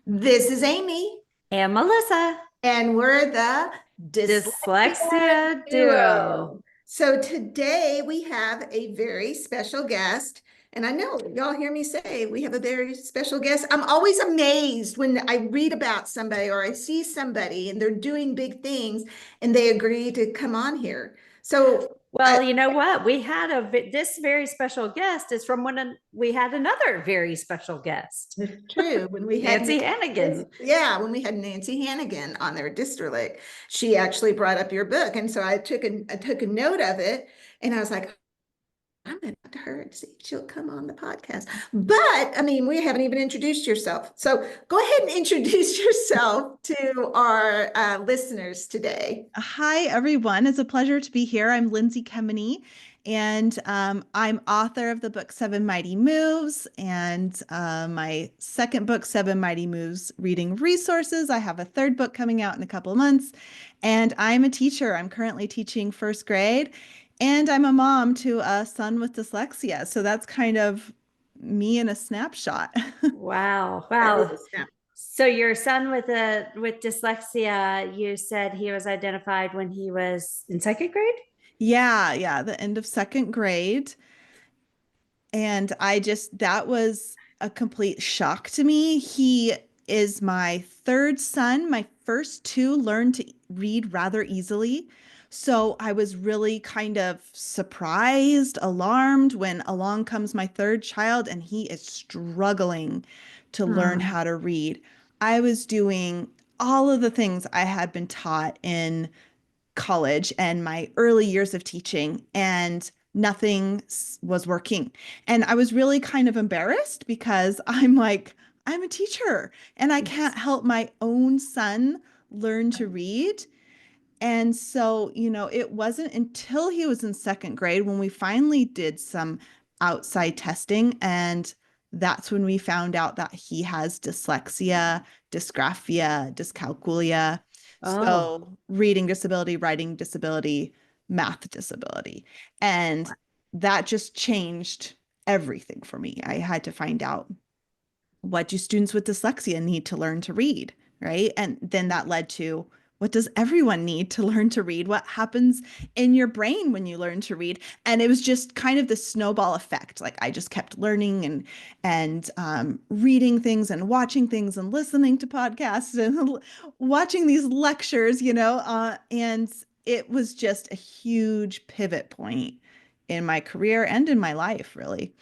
This is Amy, And Melissa, and we're the Dyslexia Dyslexia Duo. Duo. So today we have a very special guest, and I know y'all hear me say we have a very special guest. I'm always amazed when I read about somebody or I see somebody and they're doing big things and they agree to come on here. So Well, you know what? We had this very special guest is from we had another very special guest, it's true. When we had Nancy Hannigan. yeah, when we had Nancy Hannigan on their Distrolic, she actually brought up your book, and so I took a note of it, and I was like, I'm going to talk to her and see if she'll come on the podcast. But I mean, we haven't even introduced yourself, so go ahead and introduce yourself to our listeners today. Hi, everyone. It's a pleasure to be here. I'm Lindsay Kemeny, and I'm author of the book Seven Mighty Moves and my second book, Seven Mighty Moves Reading Resources. I have a third book coming out in a couple of months, and I'm a teacher. I'm currently teaching first grade, and I'm a mom to a son with dyslexia. So that's kind of me in a snapshot. Wow. That is Wow. a snap. So your son with dyslexia, you said he was identified when he was in second grade? Yeah, the end of second grade. And that was a complete shock to me. He is my third son. My first two learned to read rather easily. So I was really kind of surprised, alarmed when along comes my third child and he is struggling to learn Hmm. how to read. I was doing all of the things I had been taught in college and my early years of teaching, and nothing was working. And I was really kind of embarrassed because I'm like, I'm a teacher and I can't Yes. help my own son learn to read. And so, it wasn't until he was in second grade when we finally did some outside testing. And that's when we found out that he has dyslexia, dysgraphia, dyscalculia. Oh, So, reading disability, writing disability, math disability. And that just changed everything for me. I had to find out, what do students with dyslexia need to learn to read, right? And then that led to, what does everyone need to learn to read? What happens in your brain when you learn to read? And it was just kind of the snowball effect. Like I just kept learning and reading things and watching things and listening to podcasts and watching these lectures, and it was just a huge pivot point in my career and in my life, really.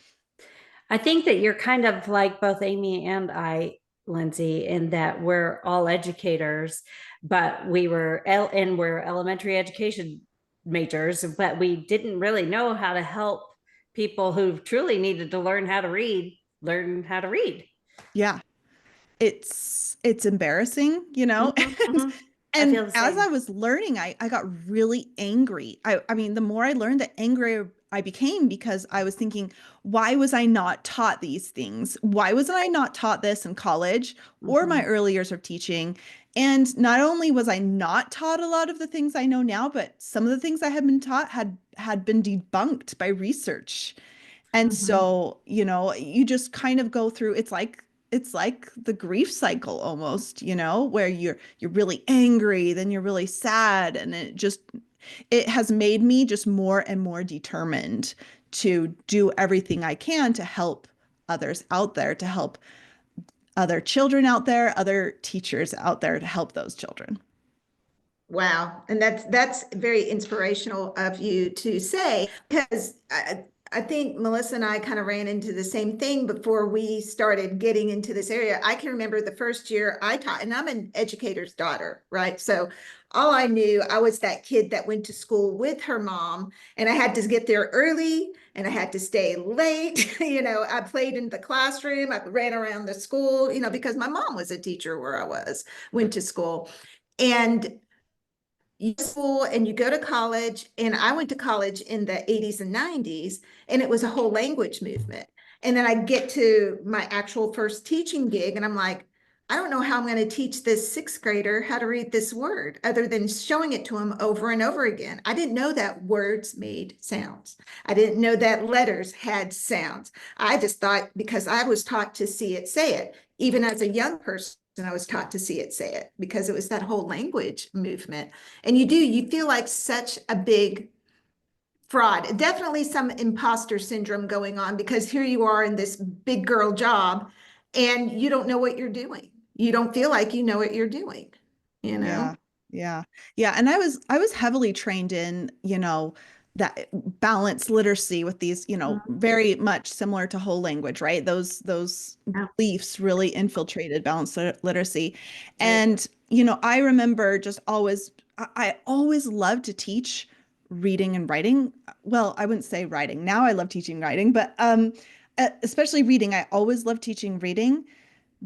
I think that you're kind of like both Amy and I, Lindsay, in that we're all educators, but and we're elementary education majors, but we didn't really know how to help people who truly needed to learn how to read, learn how to read. Yeah. It's embarrassing, Mhm, and mhm. I and feel the as I same. was learning, I got really angry. I mean, the more I learned, the angrier I became because I was thinking, why was I not taught these things? Why wasn't I not taught this in college or my Mhm. early years of teaching? And not only was I not taught a lot of the things I know now, but some of the things I had been taught had been debunked by research. And Mhm. so, you just kind of go through, it's like the grief cycle almost, where you're really angry, then you're really sad, and it has made me just more and more determined to do everything I can to help others out there, to help other children out there, other teachers out there, to help those children. Wow. And that's very inspirational of you to say, because I think Melissa and I kind of ran into the same thing before we started getting into this area. I can remember the first year I taught, and I'm an educator's daughter, right? So all I knew, I was that kid that went to school with her mom, and I had to get there early and I had to stay late. I played in the classroom, I ran around the school, because my mom was a teacher where I went to school. And you go to school and you go to college, and I went to college in the 80s and 90s, and it was a whole language movement. And then I get to my actual first teaching gig and I'm like, I don't know how I'm going to teach this sixth grader how to read this word other than showing it to him over and over again. I didn't know that words made sounds. I didn't know that letters had sounds. I just thought, because I was taught to see it, say it, even as a young person, and I was taught to see it, say it, because it was that whole language movement. And you feel like such a big fraud, definitely some imposter syndrome going on, because here you are in this big girl job and you don't know what you're doing. You don't feel like you know what you're doing, you know? Yeah. Yeah. Yeah. And I was heavily trained in, that balanced literacy with these, Mhm. very much similar to whole language, right? Those Yeah, beliefs really infiltrated balanced literacy. right. And, I remember just always I always loved to teach reading and writing. Well, I wouldn't say writing. Now I love teaching writing, but especially reading. I always loved teaching reading.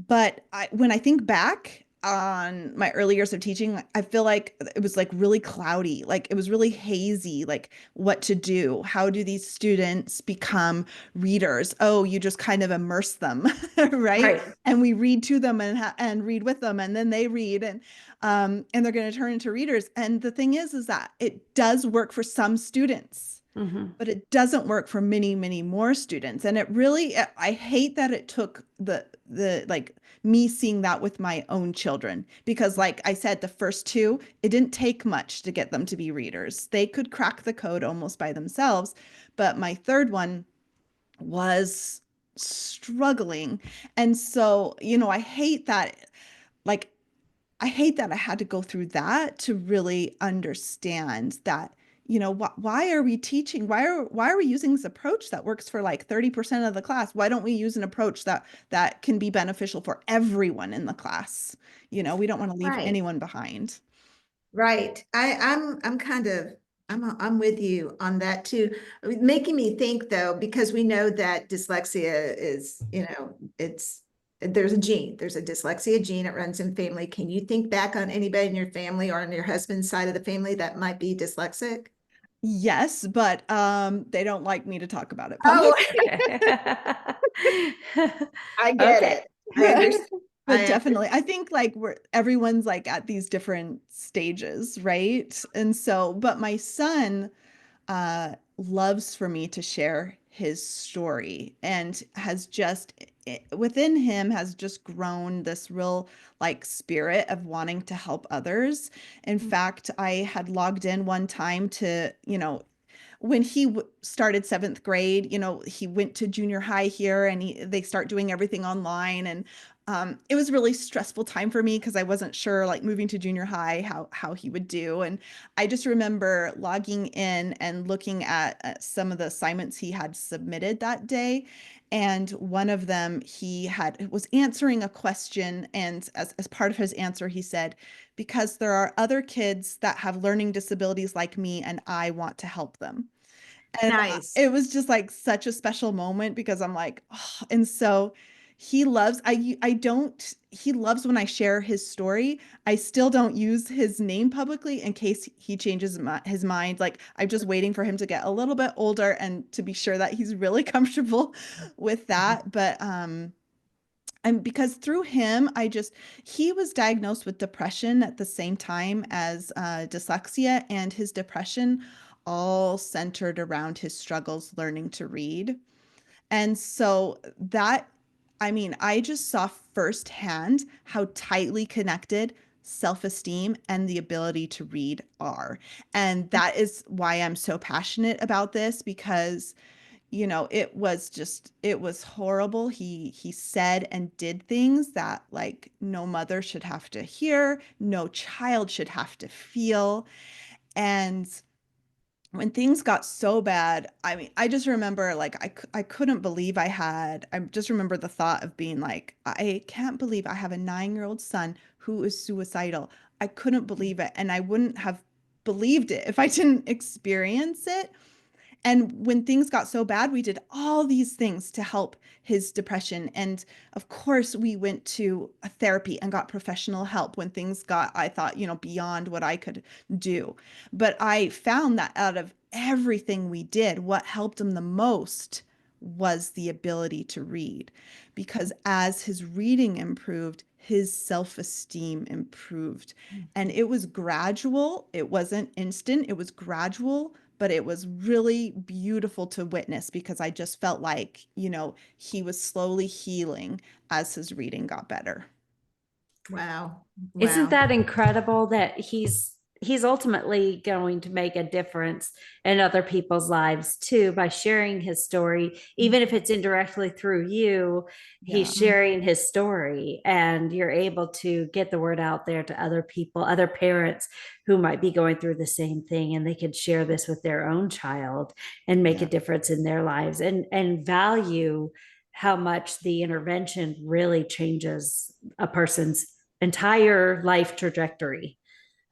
But when I think back on my early years of teaching, I feel like it was like really cloudy, like it was really hazy, like what to do. How do these students become readers? Oh, you just kind of immerse them, right? Right. And we read to them and read with them, and then they read, and they're going to turn into readers. And the thing is that it does work for some students, Hmm. but it doesn't work for many, many more students. And it really, I hate that it took the like me seeing that with my own children, because like I said, the first two, it didn't take much to get them to be readers. They could crack the code almost by themselves. But my third one was struggling. And so, I hate that, like, I hate that I had to go through that to really understand that, why are we teaching? Why are we using this approach that works for like 30% of the class? Why don't we use an approach that can be beneficial for everyone in the class? We don't want to leave Right. anyone behind. Right. I'm kind of I'm with you on that too. Making me think though, because we know that dyslexia is, it's there's a gene, there's a dyslexia gene, it runs in family. Can you think back on anybody in your family or on your husband's side of the family that might be dyslexic? Yes, but they don't like me to talk about it Oh, publicly. I get Okay. it. I understand. But definitely, I think like everyone's like at these different stages, right? And so, but my son loves for me to share his story, and has just within him has just grown this real like spirit of wanting to help others. In fact, I had logged in one time to, when he started seventh grade, he went to junior high here, and they start doing everything online. And it was a really stressful time for me because I wasn't sure, like moving to junior high, how he would do. And I just remember logging in and looking at some of the assignments he had submitted that day. And one of them, was answering a question. And as part of his answer, he said, because there are other kids that have learning disabilities like me, and I want to help them. And Nice. it was just like such a special moment, because I'm like, oh. And so I don't, he loves when I share his story. I still don't use his name publicly in case he changes his mind. Like, I'm just waiting for him to get a little bit older and to be sure that he's really comfortable with that. But, and because through him, he was diagnosed with depression at the same time as dyslexia, and his depression all centered around his struggles learning to read. And so I mean, I just saw firsthand how tightly connected self-esteem and the ability to read are. And that is why I'm so passionate about this, because it was horrible. He said and did things that like no mother should have to hear, no child should have to feel. And when things got so bad, I mean, I just remember like I couldn't believe I just remember the thought of being like, I can't believe I have a 9-year-old son who is suicidal. I couldn't believe it, and I wouldn't have believed it if I didn't experience it. And when things got so bad, we did all these things to help his depression. And of course, we went to a therapy and got professional help when things got, I thought, beyond what I could do. But I found that out of everything we did, what helped him the most was the ability to read. Because as his reading improved, his self-esteem improved. And it was gradual. It wasn't instant. It was gradual, but it was really beautiful to witness, because I just felt like, he was slowly healing as his reading got better. Wow. Isn't Wow. that incredible that he's ultimately going to make a difference in other people's lives too by sharing his story, even if it's indirectly through you. He's Yeah. sharing his story, and you're able to get the word out there to other people, other parents who might be going through the same thing, and they could share this with their own child and make a Yeah. difference in their lives, and value how much the intervention really changes a person's entire life trajectory.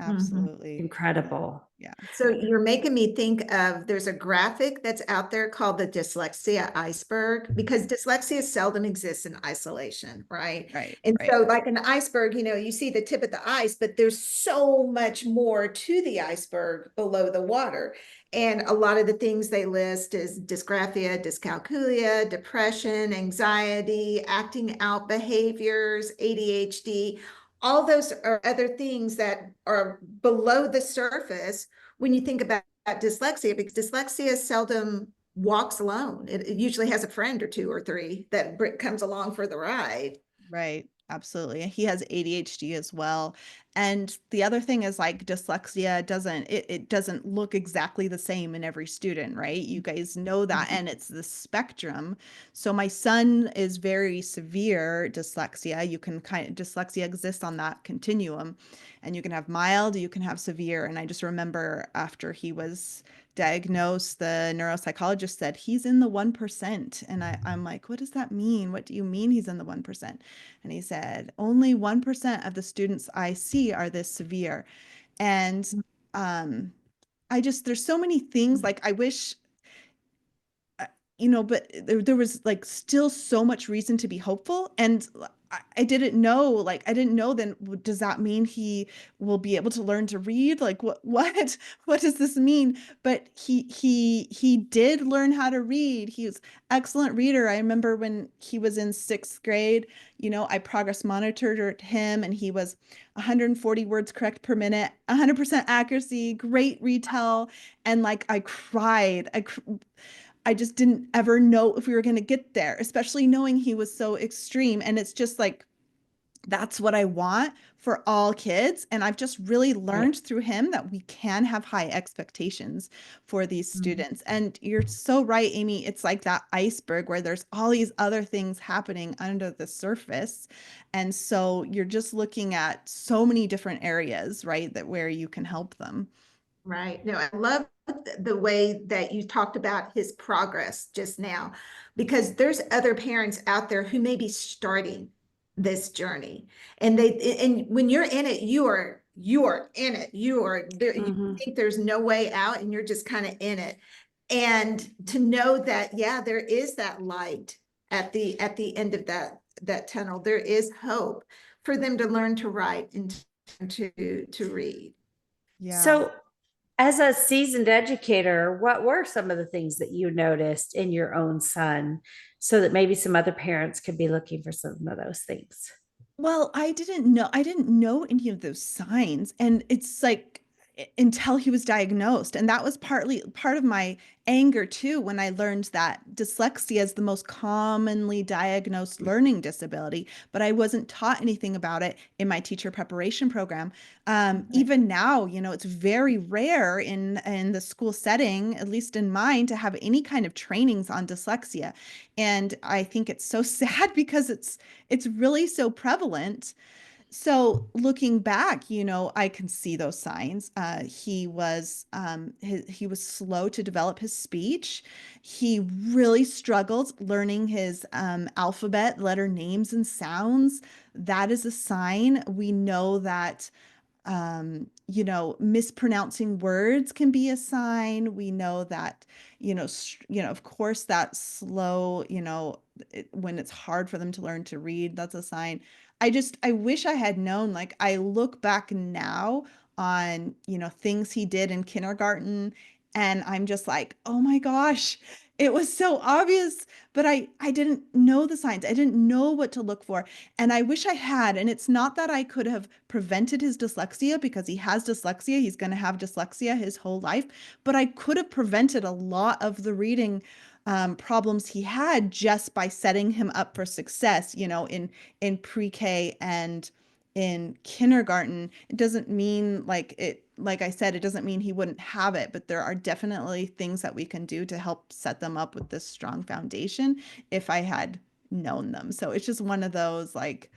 Mhm. Absolutely. Incredible. Yeah. So you're making me think of, there's a graphic that's out there called the dyslexia iceberg, because dyslexia seldom exists in isolation, right? Right. And Right. so like an iceberg, you see the tip of the ice, but there's so much more to the iceberg below the water. And a lot of the things they list is dysgraphia, dyscalculia, depression, anxiety, acting out behaviors, ADHD. All those are other things that are below the surface when you think about dyslexia, because dyslexia seldom walks alone. It usually has a friend or two or three that comes along for the ride. Right. Absolutely. He has ADHD as well. And the other thing is like dyslexia it doesn't look exactly the same in every student, right? You guys know that. And it's the spectrum. So my son is very severe dyslexia. You can dyslexia exists on that continuum. And you can have mild, you can have severe. And I just remember after he was diagnosed, the neuropsychologist said he's in the 1%. And I'm like, what does that mean? What do you mean he's in the 1%? And he said, only 1% of the students I see are this severe. And um, there's so many things like I wish, uh, but there was like still so much reason to be hopeful. And I didn't know, like, I didn't know then, does that mean he will be able to learn to read? Like, what does this mean? But he did learn how to read. He was excellent reader. I remember when he was in sixth grade, I progress monitored him and he was 140 words correct per minute, 100% accuracy, great retell. And like, I cried. I just didn't ever know if we were going to get there, especially knowing he was so extreme. And it's just like, that's what I want for all kids. And I've just really Right. learned through him that we can have high expectations for these Mhm. students. And you're so right, Amy. It's like that iceberg where there's all these other things happening under the surface. And so you're just looking at so many different areas, right, that where you can help them. Right. No, I love the way that you talked about his progress just now, because there's other parents out there who may be starting this journey. And when you're in it, you are in it. You are there, you Mhm. think there's no way out and you're just kind of in it. And to know that, yeah, there is that light at the end of that tunnel. There is hope for them to learn to write and to read. Yeah. So, as a seasoned educator, what were some of the things that you noticed in your own son so that maybe some other parents could be looking for some of those things? Well, I didn't know any of those signs. And it's like until he was diagnosed. And that was partly part of my anger too, when I learned that dyslexia is the most commonly diagnosed learning disability, but I wasn't taught anything about it in my teacher preparation program. Even now, it's very rare in the school setting, at least in mine, to have any kind of trainings on dyslexia. And I think it's so sad because it's really so prevalent. So looking back, I can see those signs. He was slow to develop his speech. He really struggled learning his alphabet, letter names and sounds. That is a sign. We know that mispronouncing words can be a sign. We know that, of course, that slow, when it's hard for them to learn to read, that's a sign. I wish I had known, like, I look back now on, things he did in kindergarten, and I'm just like, oh my gosh, it was so obvious, but I didn't know the signs. I didn't know what to look for. And I wish I had. And it's not that I could have prevented his dyslexia because he has dyslexia. He's going to have dyslexia his whole life. But I could have prevented a lot of the reading problems he had just by setting him up for success, in pre-K and in kindergarten, it doesn't mean like I said, it doesn't mean he wouldn't have it, but there are definitely things that we can do to help set them up with this strong foundation if I had known them. So it's just one of those like,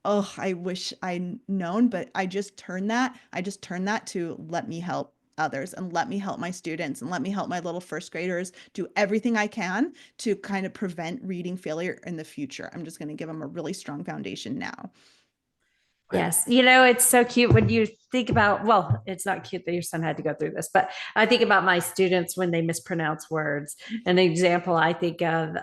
oh, I wish I known, but I just turned that to let me help others and let me help my students and let me help my little first graders do everything I can to kind of prevent reading failure in the future. I'm just going to give them a really strong foundation now. Yes. You know, it's so cute when you think about, well, it's not cute that your son had to go through this, but I think about my students when they mispronounce words. An example I think of,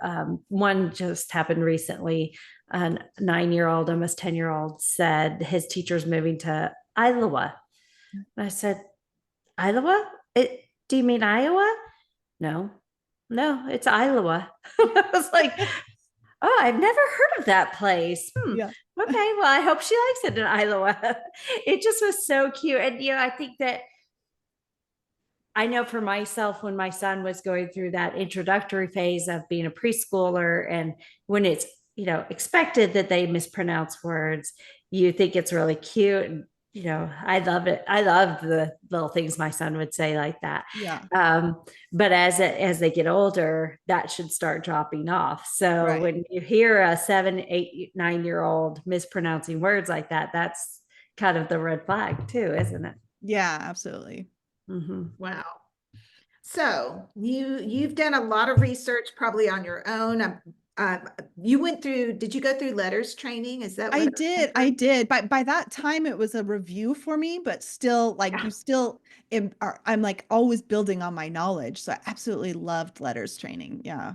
one just happened recently. A 9-year-old, almost 10-year-old said his teacher's moving to Iowa. And I said, Iowa? Do you mean Iowa? No, no, it's Iowa. I was like, oh, I've never heard of that place. Yeah. Okay, well, I hope she likes it in Iowa. It just was so cute. And, you know, I think that I know for myself, when my son was going through that introductory phase of being a preschooler, and when it's, you know, expected that they mispronounce words, you think it's really cute. And, you know, I love it. I love the little things my son would say like that. Yeah. But as they get older, that should start dropping off. So Right. when you hear a 7, 8, 9-year-old mispronouncing words like that, that's kind of the red flag too, isn't it? Yeah, absolutely. Mm-hmm. Wow. So you've done a lot of research probably on your own. You went through, did you go through letters training? Is that I what? did. I did. By that time it was a review for me, but still like Yeah, you still I'm like always building on my knowledge. So I absolutely loved letters training. Yeah.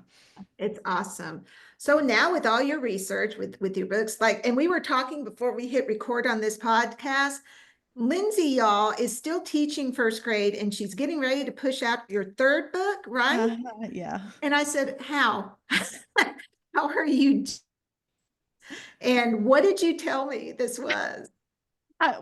it's awesome. So now with all your research with your books, like, and we were talking before we hit record on this podcast, Lindsay, y'all, is still teaching first grade and she's getting ready to push out your third book, right? Yeah. And I said, how? How are you? And what did you tell me this was?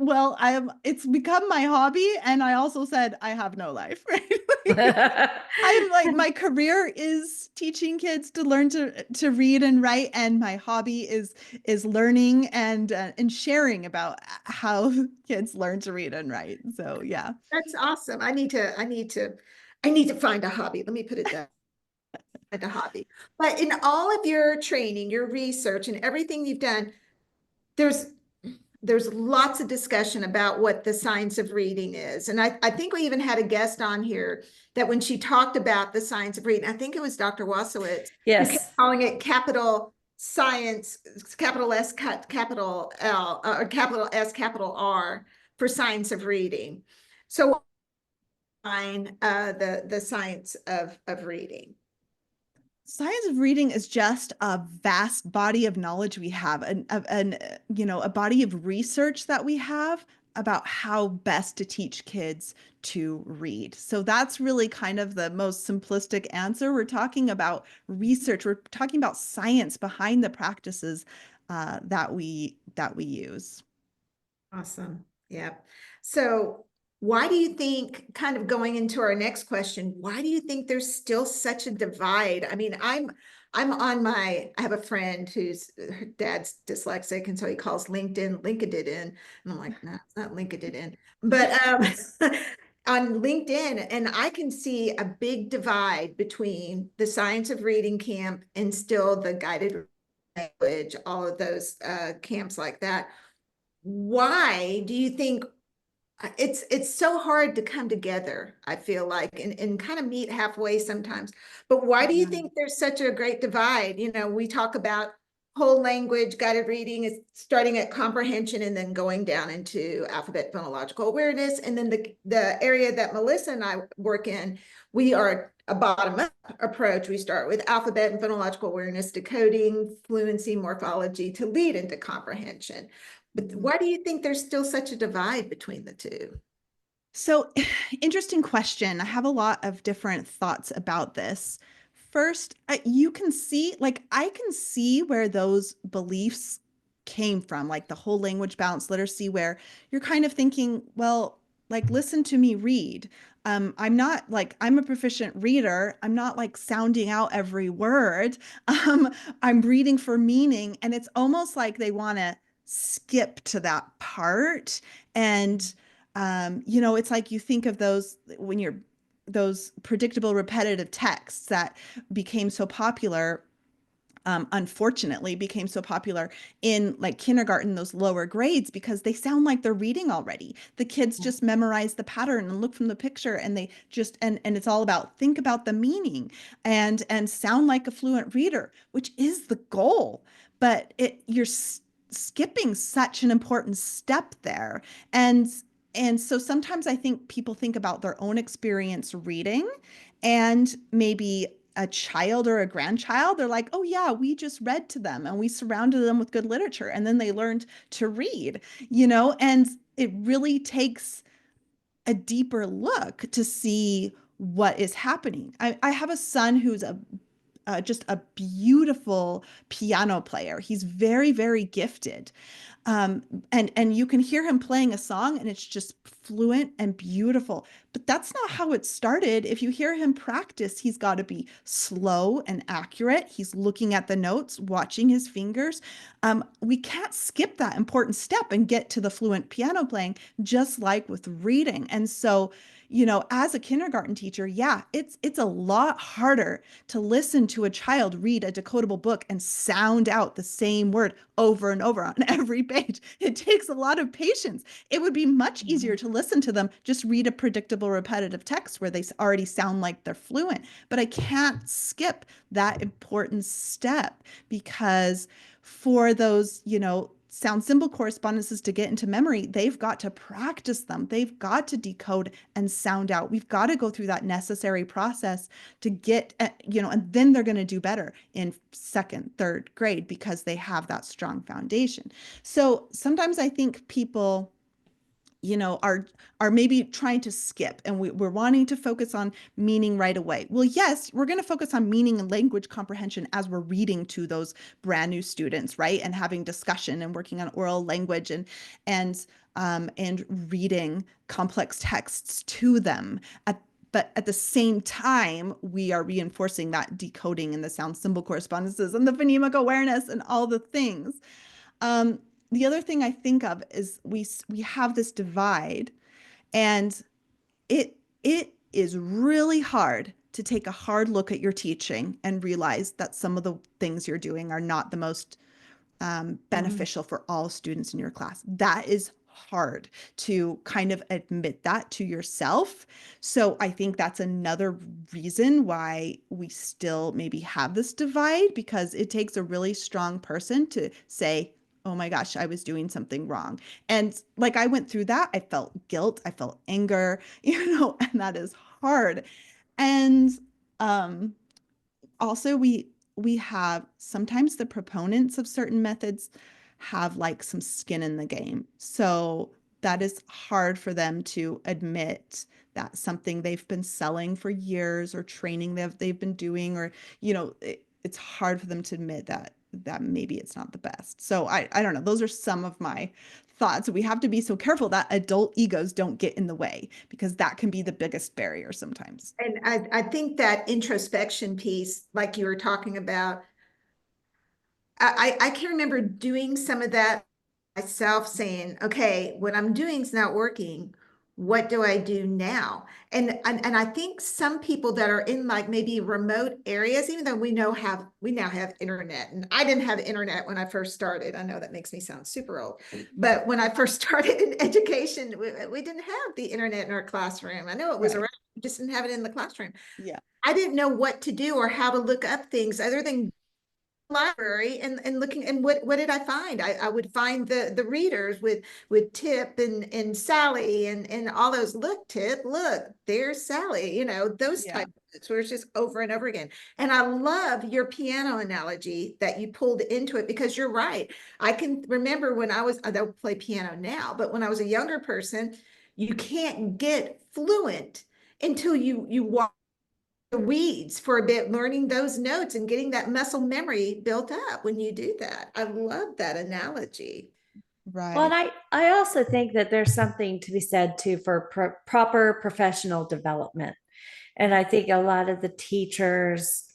Well, it's become my hobby, and I also said I have no life, right? I'm like, my career is teaching kids to learn to read and write, and my hobby is learning and sharing about how kids learn to read and write. So yeah. That's awesome. I need to find a hobby. Let me put it that at a hobby. But in all of your training, your research, and everything you've done, there's there's lots of discussion about what the science of reading is. And I think we even had a guest on here that when she talked about the science of reading, I think it was Dr. Wasowitz, who kept Yes. calling it capital science, capital S, capital L, or capital S, capital R for science of reading. So the science of reading. Science of reading is just a vast body of knowledge we have, a body of research that we have about how best to teach kids to read. So that's really kind of the most simplistic answer. We're talking about research. We're talking about science behind the practices that we use. Awesome. Yeah. So why do you think, kind of going into our next question, why do you think there's still such a divide? I mean, I have a friend whose her dad's dyslexic, and so he calls LinkedIn LinkedIn. And I'm like, no, it's not LinkedIn. But on LinkedIn, and I can see a big divide between the science of reading camp and still the guided language, all of those camps like that. Why do you think it's so hard to come together, I feel like, and kind of meet halfway sometimes. But why do you think there's such a great divide? You know, we talk about whole language guided reading is starting at comprehension and then going down into alphabet phonological awareness. And then the area that Melissa and I work in, we are a bottom-up approach. We start with alphabet and phonological awareness, decoding, fluency, morphology to lead into comprehension. But why do you think there's still such a divide between the two? So, interesting question. I have a lot of different thoughts about this. First, you can see, like, I can see where those beliefs came from, like the whole language balance literacy, where you're kind of thinking, well, like, listen to me read. I'm not like, I'm a proficient reader. I'm not like sounding out every word. I'm reading for meaning. And it's almost like they want to skip to that part. And, it's like you think of those when you're those predictable repetitive texts that became so popular, unfortunately became so popular in like kindergarten, those lower grades, because they sound like they're reading already. The kids just memorize the pattern and look from the picture, and they just and it's all about think about the meaning and sound like a fluent reader, which is the goal. But you're skipping such an important step there. And so sometimes I think people think about their own experience reading, and maybe a child or a grandchild, they're like, oh yeah, we just read to them and we surrounded them with good literature. And then they learned to read, and it really takes a deeper look to see what is happening. I have a son who's just a beautiful piano player. He's very, very gifted. And you can hear him playing a song and it's just fluent and beautiful. But that's not how it started. If you hear him practice, he's got to be slow and accurate. He's looking at the notes, watching his fingers. We can't skip that important step and get to the fluent piano playing, just like with reading. And so, as a kindergarten teacher, yeah, it's a lot harder to listen to a child read a decodable book and sound out the same word over and over on every page. It takes a lot of patience. It would be much easier to listen to them just read a predictable repetitive text where they already sound like they're fluent. But I can't skip that important step, because for those, sound symbol correspondences to get into memory, they've got to practice them. They've got to decode and sound out. We've got to go through that necessary process to get, and then they're going to do better in second, third grade because they have that strong foundation. So sometimes I think people are maybe trying to skip, and we're wanting to focus on meaning right away. Well, yes, we're going to focus on meaning and language comprehension as we're reading to those brand new students, right? And having discussion and working on oral language and reading complex texts to them. But at the same time, we are reinforcing that decoding and the sound symbol correspondences and the phonemic awareness and all the things. The other thing I think of is we have this divide, and it is really hard to take a hard look at your teaching and realize that some of the things you're doing are not the most beneficial for all students in your class. That is hard to kind of admit that to yourself. So I think that's another reason why we still maybe have this divide, because it takes a really strong person to say, oh my gosh, I was doing something wrong. And like I went through that, I felt guilt, I felt anger, and that is hard. And also we have sometimes the proponents of certain methods have like some skin in the game. So that is hard for them to admit that something they've been selling for years or training they've been doing, or it's hard for them to admit that maybe it's not the best. So I don't know. Those are some of my thoughts. We have to be so careful that adult egos don't get in the way, because that can be the biggest barrier sometimes. And I think that introspection piece, like you were talking about, I can remember doing some of that myself, saying, okay, what I'm doing is not working. What do I do now? And I think some people that are in like maybe remote areas, even though we now have internet, and I didn't have internet when I first started. I know that makes me sound super old, but when I first started in education, we didn't have the internet in our classroom. I know it was Right. around, we just didn't have it in the classroom. Yeah. I didn't know what to do or how to look up things other than library and looking, and what did I find? I would find the readers with Tip and Sally and all those, look, Tip, look, there's Sally, those Yeah. type of books where it's just over and over again. And I love your piano analogy that you pulled into it, because you're right. I can remember when I don't play piano now, but when I was a younger person, you can't get fluent until you walk the weeds for a bit, learning those notes and getting that muscle memory built up when you do that. I love that analogy. Well, and Right. I also think that there's something to be said too for proper professional development. And I think a lot of the teachers,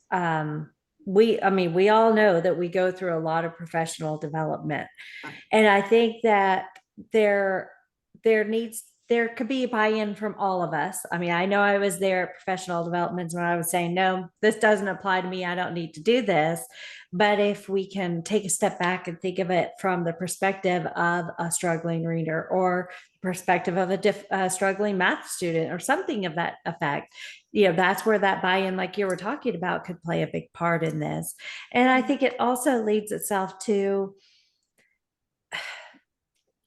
I mean, we all know that we go through a lot of professional development. And I think that there there could be buy-in from all of us. I mean, I know I was there at professional developments when I was saying, no, this doesn't apply to me. I don't need to do this. But if we can take a step back and think of it from the perspective of a struggling reader or perspective of a struggling math student or something of that effect, that's where that buy-in, like you were talking about, could play a big part in this. And I think it also leads itself to,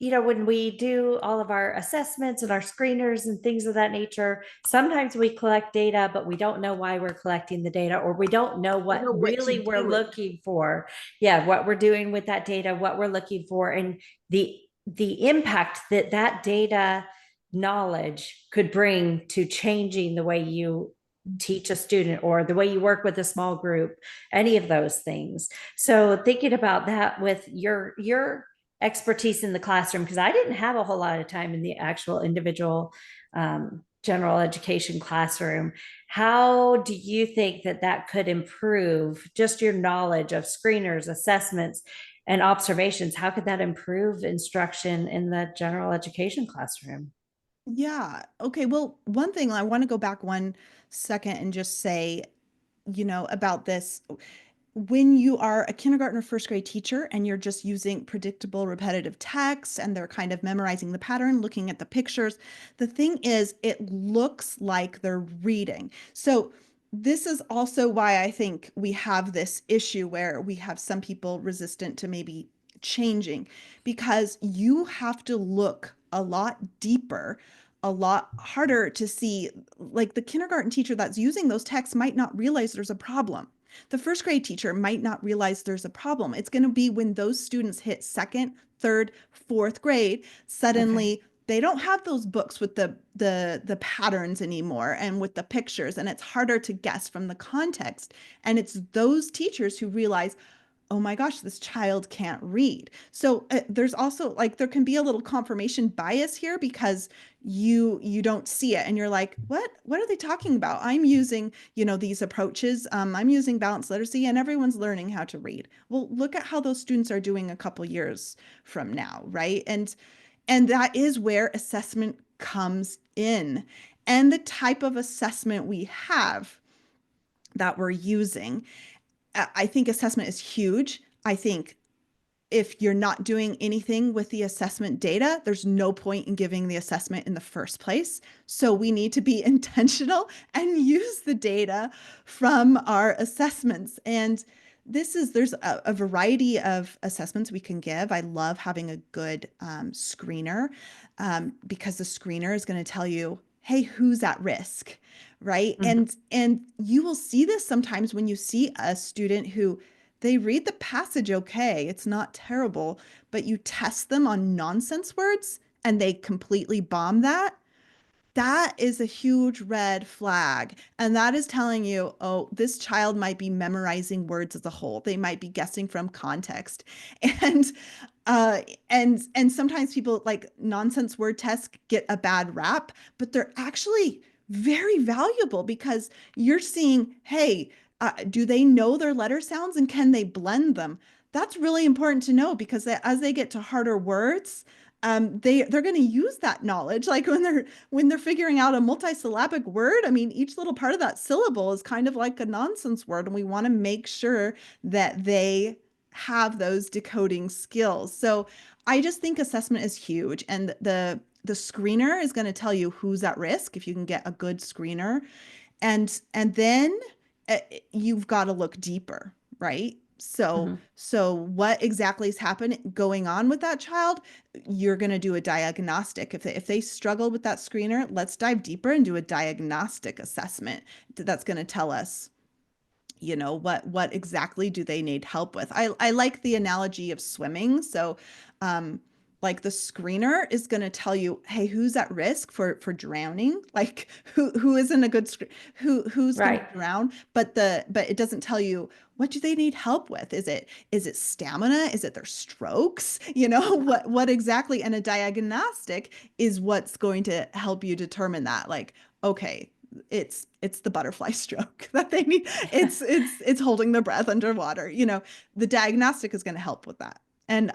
when we do all of our assessments and our screeners and things of that nature, sometimes we collect data, but we don't know why we're collecting the data, or we don't know I what know what to really we're do with it. looking for. Yeah, what we're doing with that data, what we're looking for, and the impact that that data knowledge could bring to changing the way you teach a student or the way you work with a small group, any of those things. So thinking about that with your expertise in the classroom, because I didn't have a whole lot of time in the actual individual general education classroom. How do you think that that could improve just your knowledge of screeners, assessments, and observations? How could that improve instruction in the general education classroom? Yeah. Okay. Well, one thing I want to go back 1 second and just say, about this. When you are a kindergarten or first grade teacher and you're just using predictable repetitive text and they're kind of memorizing the pattern, looking at the pictures, the thing is, it looks like they're reading. So this is also why I think we have this issue where we have some people resistant to maybe changing, because you have to look a lot deeper, a lot harder to see. Like, the kindergarten teacher that's using those texts might not realize there's a problem. The first grade teacher might not realize there's a problem. It's going to be when those students hit second, third, fourth grade, Okay. suddenly they don't have those books with the patterns anymore and with the pictures, and it's harder to guess from the context. And it's those teachers who realize, oh my gosh, this child can't read. So there's also, like, there can be a little confirmation bias here, because you don't see it and you're like, what are they talking about? I'm using, these approaches. I'm using balanced literacy and everyone's learning how to read. Well, look at how those students are doing a couple years from now, right? And that is where assessment comes in, and the type of assessment we have that we're using. I think assessment is huge. I think if you're not doing anything with the assessment data, there's no point in giving the assessment in the first place. So we need to be intentional and use the data from our assessments. And there's a variety of assessments we can give. I love having a good screener, because the screener is going to tell you, hey, who's at risk, right? Mhm. And you will see this sometimes when you see a student who, they read the passage okay, it's not terrible, but you test them on nonsense words and they completely bomb that. That is a huge red flag. And that is telling you, oh, this child might be memorizing words as a whole. They might be guessing from context. And uh and sometimes people, like, nonsense word tests get a bad rap, but they're actually very valuable, because you're seeing, hey, do they know their letter sounds and can they blend them? That's really important to know, because as they get to harder words, they're going to use that knowledge. Like, when they're figuring out a multisyllabic word, I mean, each little part of that syllable is kind of like a nonsense word, and we want to make sure that they have those decoding skills. So I just think assessment is huge, and the screener is going to tell you who's at risk if you can get a good screener. And then uh, you've got to look deeper, right? So Mhm. so what exactly is happening going on with that child? You're going to do a diagnostic. If they struggle with that screener, let's dive deeper and do a diagnostic assessment that's going to tell us, what exactly do they need help with. I like the analogy of swimming. So like, the screener is going to tell you, hey, who's at risk for drowning, like, who isn't a good who's going to Right. drown, but it doesn't tell you, what do they need help with. Is it stamina? Is it their strokes? What exactly? And a diagnostic is what's going to help you determine that, like, okay, it's the butterfly stroke that they need. It's holding their breath underwater. The diagnostic is going to help with that. And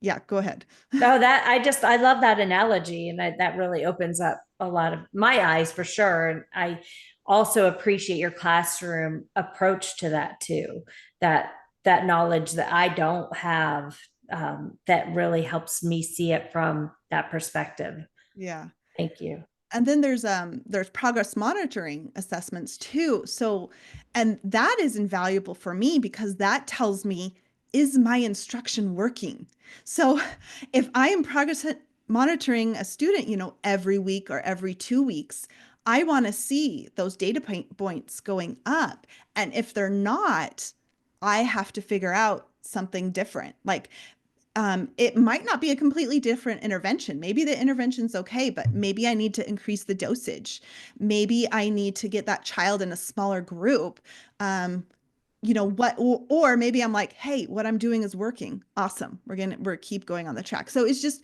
yeah, go ahead. No, I love that analogy, and that really opens up a lot of my eyes for sure. And I also appreciate your classroom approach to that too. That knowledge that I don't have, that really helps me see it from that perspective. Yeah. Thank you. And then there's progress monitoring assessments too. So, and that is invaluable for me because that tells me, is my instruction working? So if I am progress monitoring a student, every week or every 2 weeks, I want to see those data points going up. And if they're not, I have to figure out something different. Like, it might not be a completely different intervention. Maybe the intervention's okay, but maybe I need to increase the dosage. Maybe I need to get that child in a smaller group. Or maybe I'm like, hey, what I'm doing is working. Awesome. We're keep going on the track. So it's just,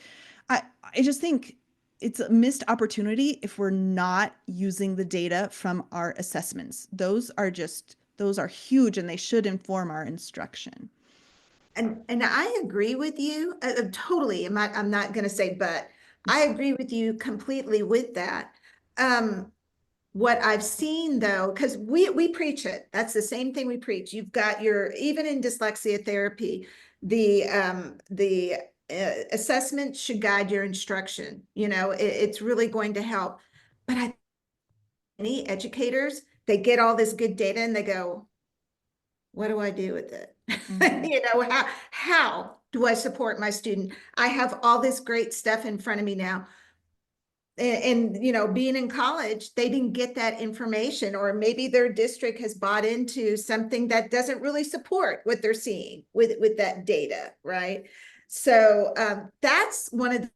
I just think it's a missed opportunity if we're not using the data from our assessments. Those are huge and they should inform our instruction. And I agree with you totally. I'm not going to say, but I agree with you completely with that. What I've seen though, because we preach it. That's the same thing we preach. You've got even in dyslexia therapy, the assessment should guide your instruction. It's really going to help. But many educators, they get all this good data and they go, what do I do with it? Mhm. How do I support my student? I have all this great stuff in front of me now. And being in college, they didn't get that information, or maybe their district has bought into something that doesn't really support what they're seeing with that data, right? So that's one of the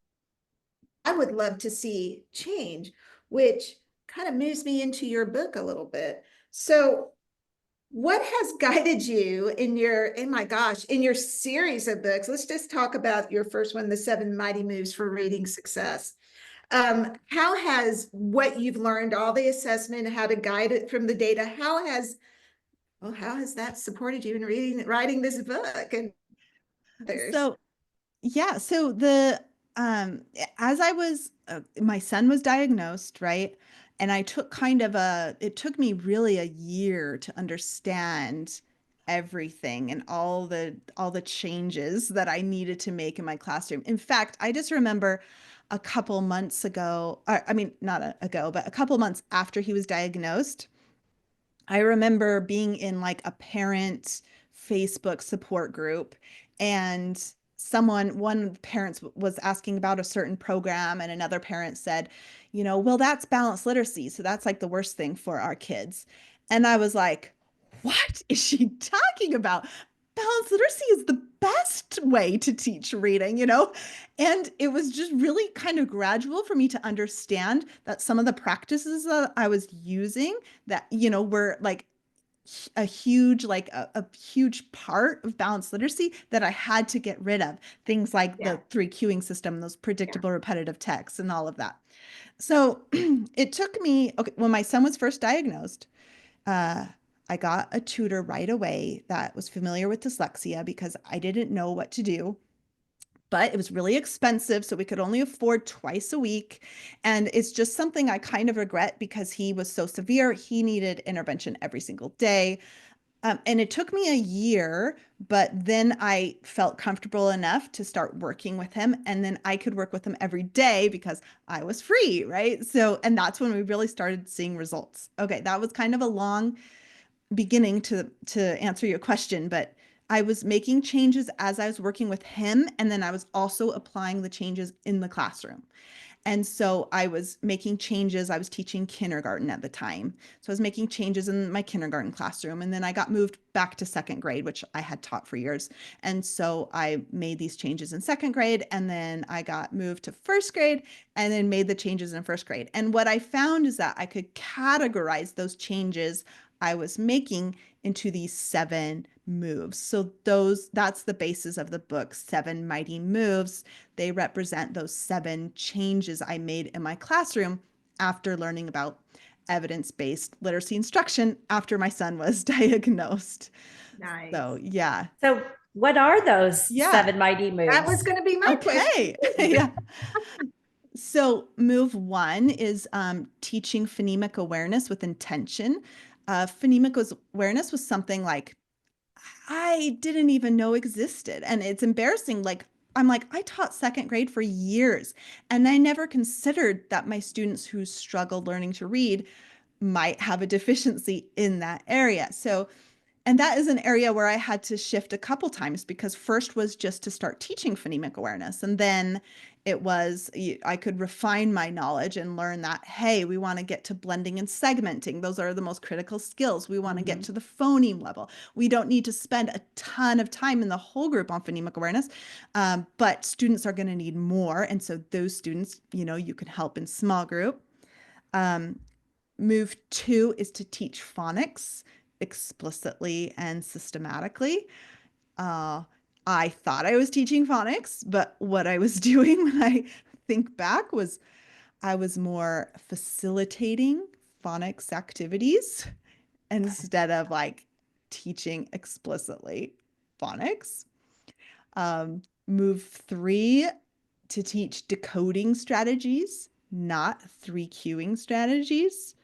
I would love to see change, which kind of moves me into your book a little bit. So what has guided you in your series of books? Let's just talk about your first one, The 7 Mighty Moves for Reading Success. How has what you've learned, all the assessment, how to guide it from the data, how has that supported you in writing this book and others? So yeah, so the as I was my son was diagnosed, right? And I took it took me really a year to understand everything and all the changes that I needed to make in my classroom. In fact, I just remember a couple months ago, I mean, not ago, but a couple months after he was diagnosed, I remember being in like a parent Facebook support group, and one of the parents was asking about a certain program, and another parent said, well, that's balanced literacy. So that's like the worst thing for our kids. And I was like, what is she talking about? Balanced literacy is the best way to teach reading. And it was just really kind of gradual for me to understand that some of the practices that I was using that were like a huge a huge part of balanced literacy that I had to get rid of, things like Yeah. the 3 cueing system, those Yeah. predictable repetitive texts and all of that. So it took me, okay, when my son was first diagnosed, uh I got a tutor right away that was familiar with dyslexia because I didn't know what to do, but it was really expensive, so we could only afford twice a week. And it's just something I kind of regret because he was so severe. He needed intervention every single day. And it took me a year, but then I felt comfortable enough to start working with him. And then I could work with him every day because I was free, right? So, and that's when we really started seeing results. Okay, that was kind of a long beginning to answer your question, but I was making changes as I was working with him, and then I was also applying the changes in the classroom. And so I was making changes. I was teaching kindergarten at the time. So I was making changes in my kindergarten classroom. And then I got moved back to second grade, which I had taught for years. And so I made these changes in second grade. And then I got moved to first grade and then made the changes in first grade. And what I found is that I could categorize those changes I was making into these 7 moves. So that's the basis of the book, 7 Mighty Moves. They represent those 7 changes I made in my classroom after learning about evidence-based literacy instruction after my son was diagnosed. Nice. So yeah. So what are those Yeah. 7 mighty moves? That was going to be my Okay. question. Yeah. So move 1 is teaching phonemic awareness with intention. Phonemic awareness was something like I didn't even know existed. And it's embarrassing. Like, I'm like, I taught second grade for years, and I never considered that my students who struggled learning to read might have a deficiency in that area. So, and that is an area where I had to shift a couple times, because first was just to start teaching phonemic awareness. And then it was, I could refine my knowledge and learn that, hey, we want to get to blending and segmenting. Those are the most critical skills. We want to get to the phoneme level. We don't need to spend a ton of time in the whole group on phonemic awareness, but students are going to need more. And so those students, you can help in small group. Move 2 is to teach phonics explicitly and systematically. I thought I was teaching phonics, but what I was doing when I think back was I was more facilitating phonics activities instead of like teaching explicitly phonics. Move 3 to teach decoding strategies, not 3 cueing strategies.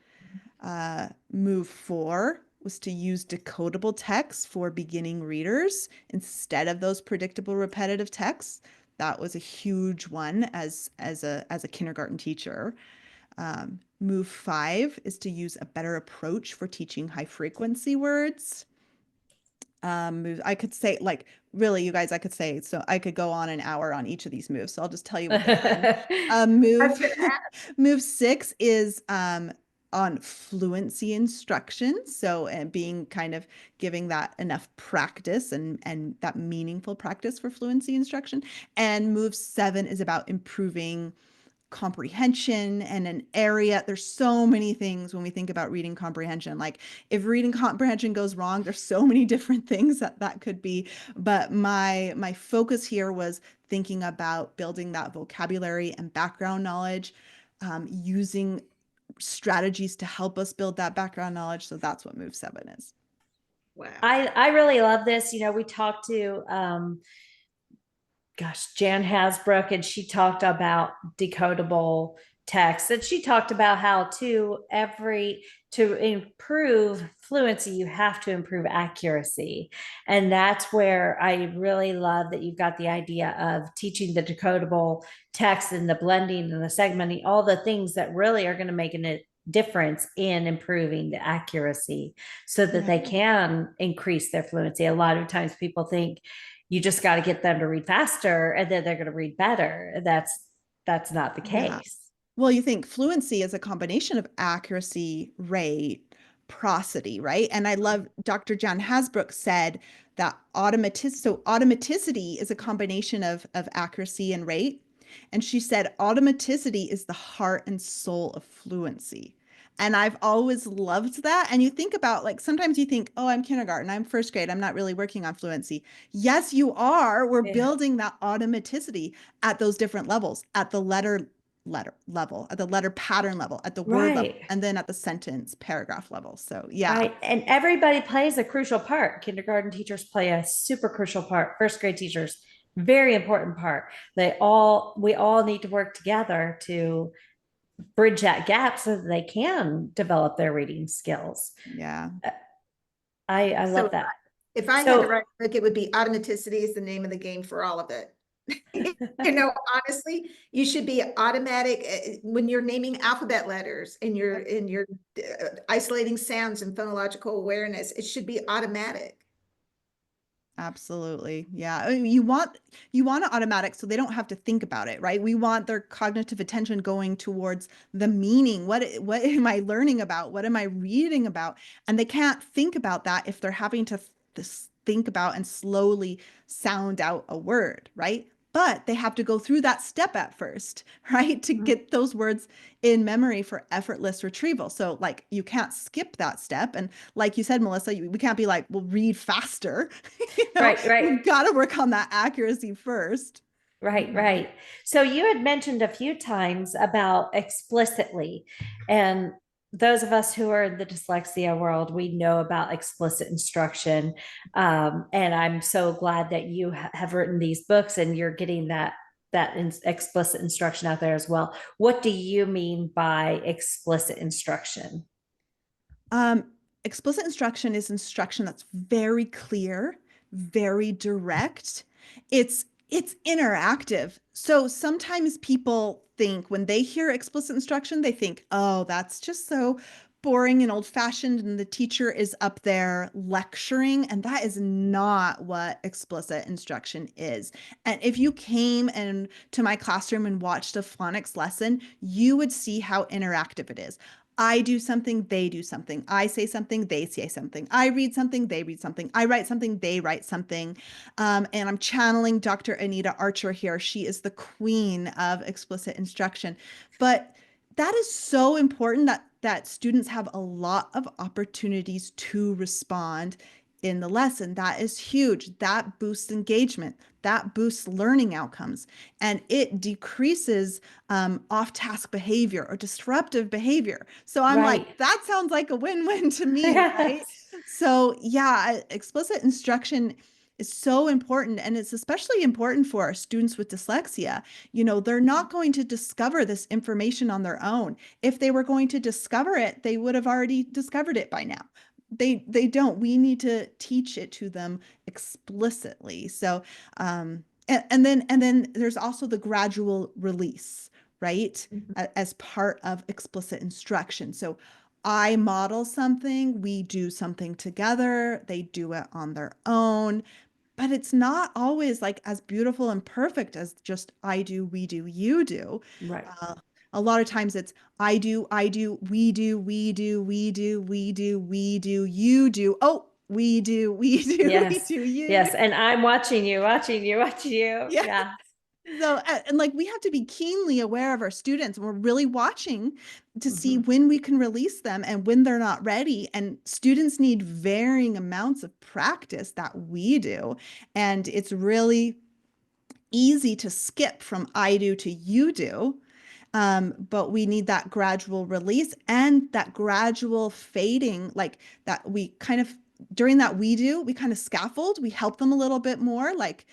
Move 4 was to use decodable text for beginning readers instead of those predictable repetitive texts. That was a huge one as a kindergarten teacher. Move 5 is to use a better approach for teaching high frequency words. I could say, like, really, you guys, I could say, so I could go on an hour on each of these moves. So I'll just tell you what they're on. Move 6 is on fluency instruction. So being kind of giving that enough practice and that meaningful practice for fluency instruction. And move 7 is about improving comprehension and an area. There's so many things when we think about reading comprehension. Like, if reading comprehension goes wrong, there's so many different things that could be. But my focus here was thinking about building that vocabulary and background knowledge, using strategies to help us build that background knowledge. So that's what move 7 is. Wow. I really love this. We talked to Jan Hasbrook, and she talked about decodable text, and she talked about how to improve fluency, you have to improve accuracy. And that's where I really love that you've got the idea of teaching the decodable text and the blending and the segmenting, all the things that really are going to make a difference in improving the accuracy so that they can increase their fluency. A lot of times people think you just got to get them to read faster and then they're going to read better. That's not the case. Yeah. Well, you think fluency is a combination of accuracy, rate, prosody, right? And I love Dr. Jan Hasbrook said that automaticity is a combination of accuracy and rate. And she said automaticity is the heart and soul of fluency. And I've always loved that. And you think about, like, sometimes you think, oh, I'm kindergarten, I'm first grade, I'm not really working on fluency. Yes, you are. We're building that automaticity at those different levels, at the letter level, at the letter pattern level, at the word level, and then at the sentence paragraph level. So yeah. Right. And everybody plays a crucial part. Kindergarten teachers play a super crucial part. First grade teachers, very important part. We all need to work together to bridge that gap so that they can develop their reading skills. Yeah. I love that. If I had to write a book, it would be Automaticity is the name of the game for all of it. Honestly, you should be automatic when you're naming alphabet letters and you're isolating sounds and phonological awareness. It should be automatic. Absolutely. Yeah. I mean, you want it automatic so they don't have to think about it, right? We want their cognitive attention going towards the meaning. What am I learning about? What am I reading about? And they can't think about that if they're having to think about and slowly sound out a word, right? But they have to go through that step at first, right? To get those words in memory for effortless retrieval. So, like, you can't skip that step. And like you said, Melissa, we can't be like, well, read faster. Right. We've got to work on that accuracy first. Right. So you had mentioned a few times about explicitly, and those of us who are in the dyslexia world, we know about explicit instruction. And I'm so glad that you have written these books and you're getting that explicit instruction out there as well. What do you mean by explicit instruction? Um, Explicit instruction is instruction that's very clear, very direct. It's interactive. So sometimes people think when they hear explicit instruction, they think, "Oh, that's just so boring and old-fashioned, and the teacher is up there lecturing." And that is not what explicit instruction is. And if you came and to my classroom and watched a phonics lesson, you would see how interactive it is. I do something, they do something. I say something, they say something. I read something, they read something. I write something, they write something. And I'm channeling Dr. Anita Archer here. She is the queen of explicit instruction. But that is so important that students have a lot of opportunities to respond in the lesson. That is huge. That boosts engagement. That boosts learning outcomes. And it decreases off-task behavior or disruptive behavior. So I'm Right. like, that sounds like a win-win to me, right? Yes. So yeah, explicit instruction is so important. And it's especially important for our students with dyslexia. They're not going to discover this information on their own. If they were going to discover it, they would have already discovered it by now. They don't. We need to teach it to them explicitly. So and then there's also the gradual release, right? As part of explicit instruction. So I model something, we do something together, they do it on their own, but it's not always like as beautiful and perfect as just I do, we do, you do. Right. Uh, a lot of times it's I do, we do, we do, we do, we do, we do, you do. Oh, we do, we do, we Yes. do, you do. Yes. And I'm watching you, watching you, watching you. Yeah. Yeah. So, and like we have to be keenly aware of our students. We're really watching to see Mhm. when we can release them and when they're not ready. And students need varying amounts of practice that we do. And it's really easy to skip from I do to you do. But we need that gradual release and that gradual fading, like that we kind of, during that we do, we kind of scaffold, we help them a little bit more, like,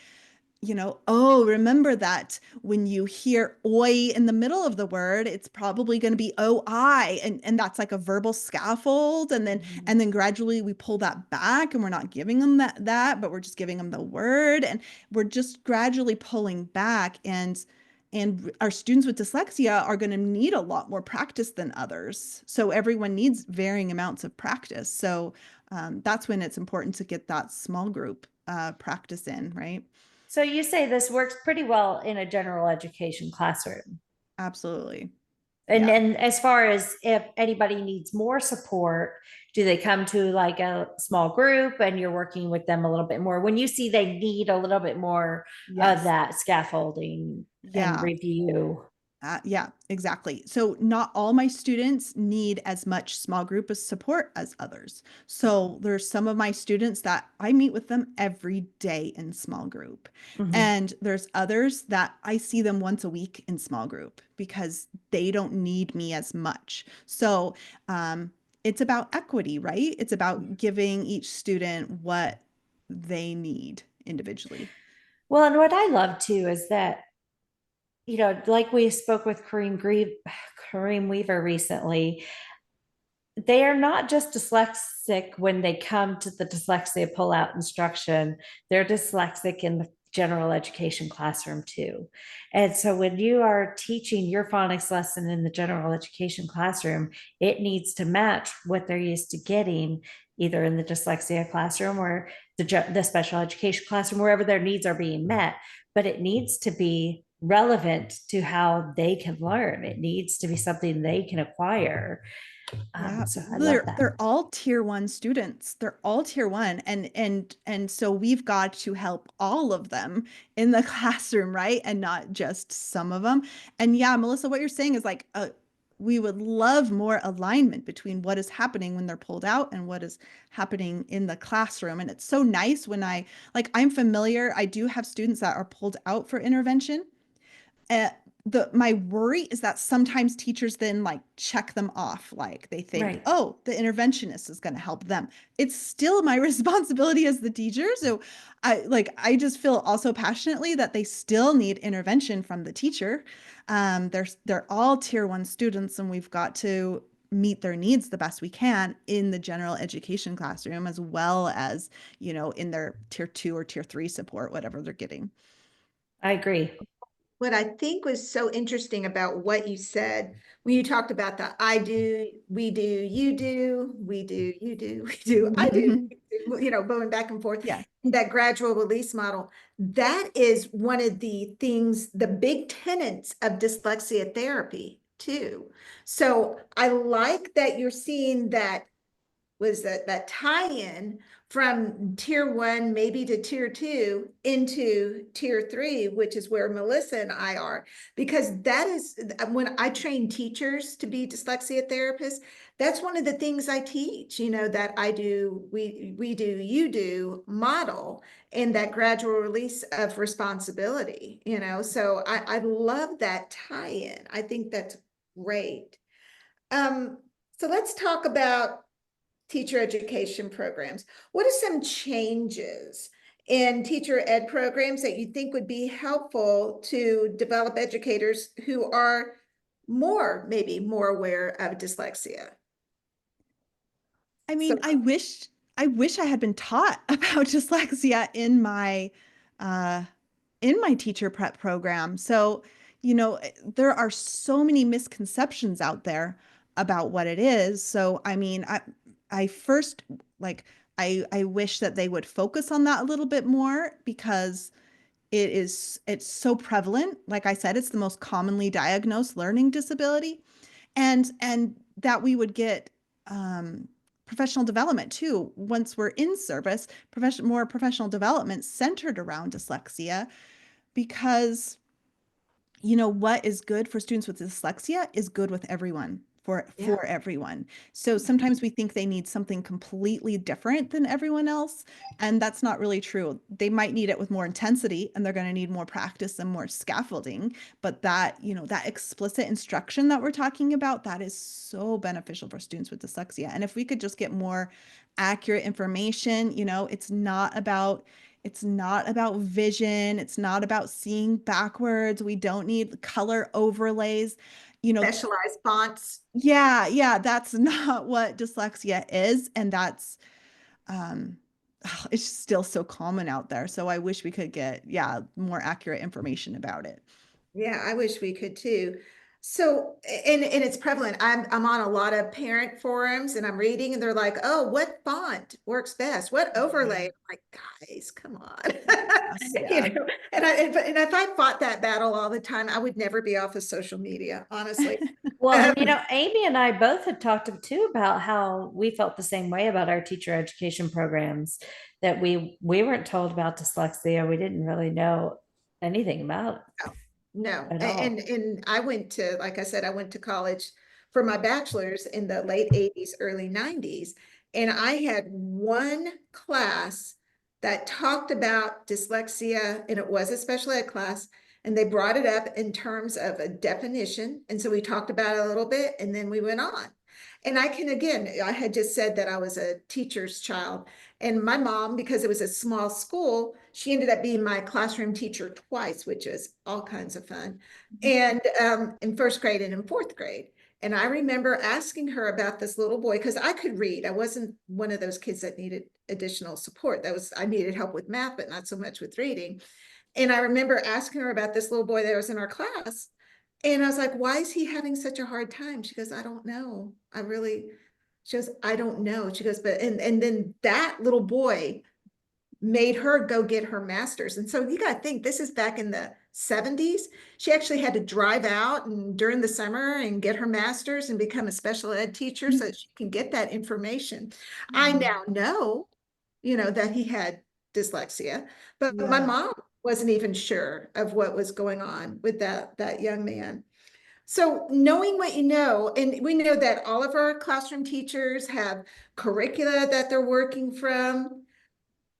oh, remember that when you hear oi in the middle of the word, it's probably going to be oi, and that's like a verbal scaffold. And then Mhm. and then gradually we pull that back, and we're not giving them that, but we're just giving them the word, and we're just gradually pulling back. And our students with dyslexia are going to need a lot more practice than others. So everyone needs varying amounts of practice. So that's when it's important to get that small group practice in, right? So you say this works pretty well in a general education classroom. Absolutely. And Yeah. then as far as if anybody needs more support, do they come to like a small group and you're working with them a little bit more when you see they need a little bit more of Yes. that scaffolding and Yeah. review? Yeah, exactly. So not all my students need as much small group of support as others. So there's some of my students that I meet with them every day in small group. Mhm. And there's others that I see them once a week in small group because they don't need me as much. So it's about equity, right? It's about giving each student what they need individually. Well, and what I love too is that, like we spoke with Kareem Weaver recently, they are not just dyslexic when they come to the dyslexia pull-out instruction. They're dyslexic in the general education classroom too. And so when you are teaching your phonics lesson in the general education classroom, it needs to match what they're used to getting either in the dyslexia classroom or the special education classroom, wherever their needs are being met. But it needs to be relevant to how they can learn. It needs to be something they can acquire. Yeah, So I love they're that. they're all tier one students. They're all tier one, and so we've got to help all of them in the classroom, right? And not just some of them. And yeah, Melissa, what you're saying is like we would love more alignment between what is happening when they're pulled out and what is happening in the classroom. And it's so nice when I'm familiar. I do have students that are pulled out for intervention, my worry is that sometimes teachers then like check them off. Like they think, Right. oh, the interventionist is going to help them. It's still my responsibility as the teacher. So I just feel also passionately that they still need intervention from the teacher. They're all tier one students, and we've got to meet their needs the best we can in the general education classroom, as well as, in their tier two or tier three support, whatever they're getting. I agree. What I think was so interesting about what you said when you talked about the I do, we do, you do, we do, you do, we do, I do, you do, going back and forth, Yeah. that gradual release model, that is one of the things, the big tenets of dyslexia therapy too. So I like that you're seeing that was that tie-in from tier one, maybe to tier two into tier three, which is where Melissa and I are, because that is when I train teachers to be dyslexia therapists, that's one of the things I teach, that I do, we do, you do model and that gradual release of responsibility, so I love that tie-in. I think that's great. So let's talk about teacher education programs. What are some changes in teacher ed programs that you think would be helpful to develop educators who are maybe more aware of dyslexia? I So mean, I wish I had been taught about dyslexia uh in my teacher prep program. So, there are so many misconceptions out there about what it is. So, I mean, I first like I wish that they would focus on that a little bit more, because it's so prevalent. Like I said, it's the most commonly diagnosed learning disability, and that we would get professional development too once we're in service, more professional development centered around dyslexia, because what is good for students with dyslexia is good with everyone, for yeah, everyone. So sometimes we think they need something completely different than everyone else, and that's not really true. They might need it with more intensity, and they're going to need more practice and more scaffolding, but that explicit instruction that we're talking about, that is so beneficial for students with dyslexia. And if we could just get more accurate information, it's not about vision. It's not about seeing backwards. We don't need color overlays. You know, specialized fonts. yeah, yeah, that's not what dyslexia is. And um, it's still so common out there. So I wish we could get, yeah, more accurate information about it. Yeah, I wish we could too. So, and it's prevalent. I'm on a lot of parent forums and I'm reading and they're like, "Oh, what font works best? What overlay?" I'm like, guys, come on. Yes, yeah. And if I fought that battle all the time, I would never be off of social media, honestly. Well, Um, and Amy and I both had talked too about how we felt the same way about our teacher education programs, that we weren't told about dyslexia. We didn't really know anything about No, it at all. and I went to, like I said, I went to college for my bachelor's in the late 80s, early 90s. And I had one class that talked about dyslexia, and it was a special ed class. And they brought it up in terms of a definition. And so we talked about it a little bit, and then we went on. And I had just said that I was a teacher's child. And my mom, because it was a small school, she ended up being my classroom teacher twice, which is all kinds of fun. And in first grade and in fourth grade. And I remember asking her about this little boy because I could read. I wasn't one of those kids that needed additional support. I needed help with math, but not so much with reading. And I remember asking her about this little boy that was in our class. And I was like, why is he having such a hard time? She goes, I don't know. She goes, I don't know. She goes, and then that little boy made her go get her master's. And so you got to think, this is back in the 70s. She actually had to drive out and during the summer and get her master's and become a special ed teacher so that she can get that information. I now know, that he had dyslexia, but my Yeah. mom wasn't even sure of what was going on with that young man. So knowing what you know, and we know that all of our classroom teachers have curricula that they're working from.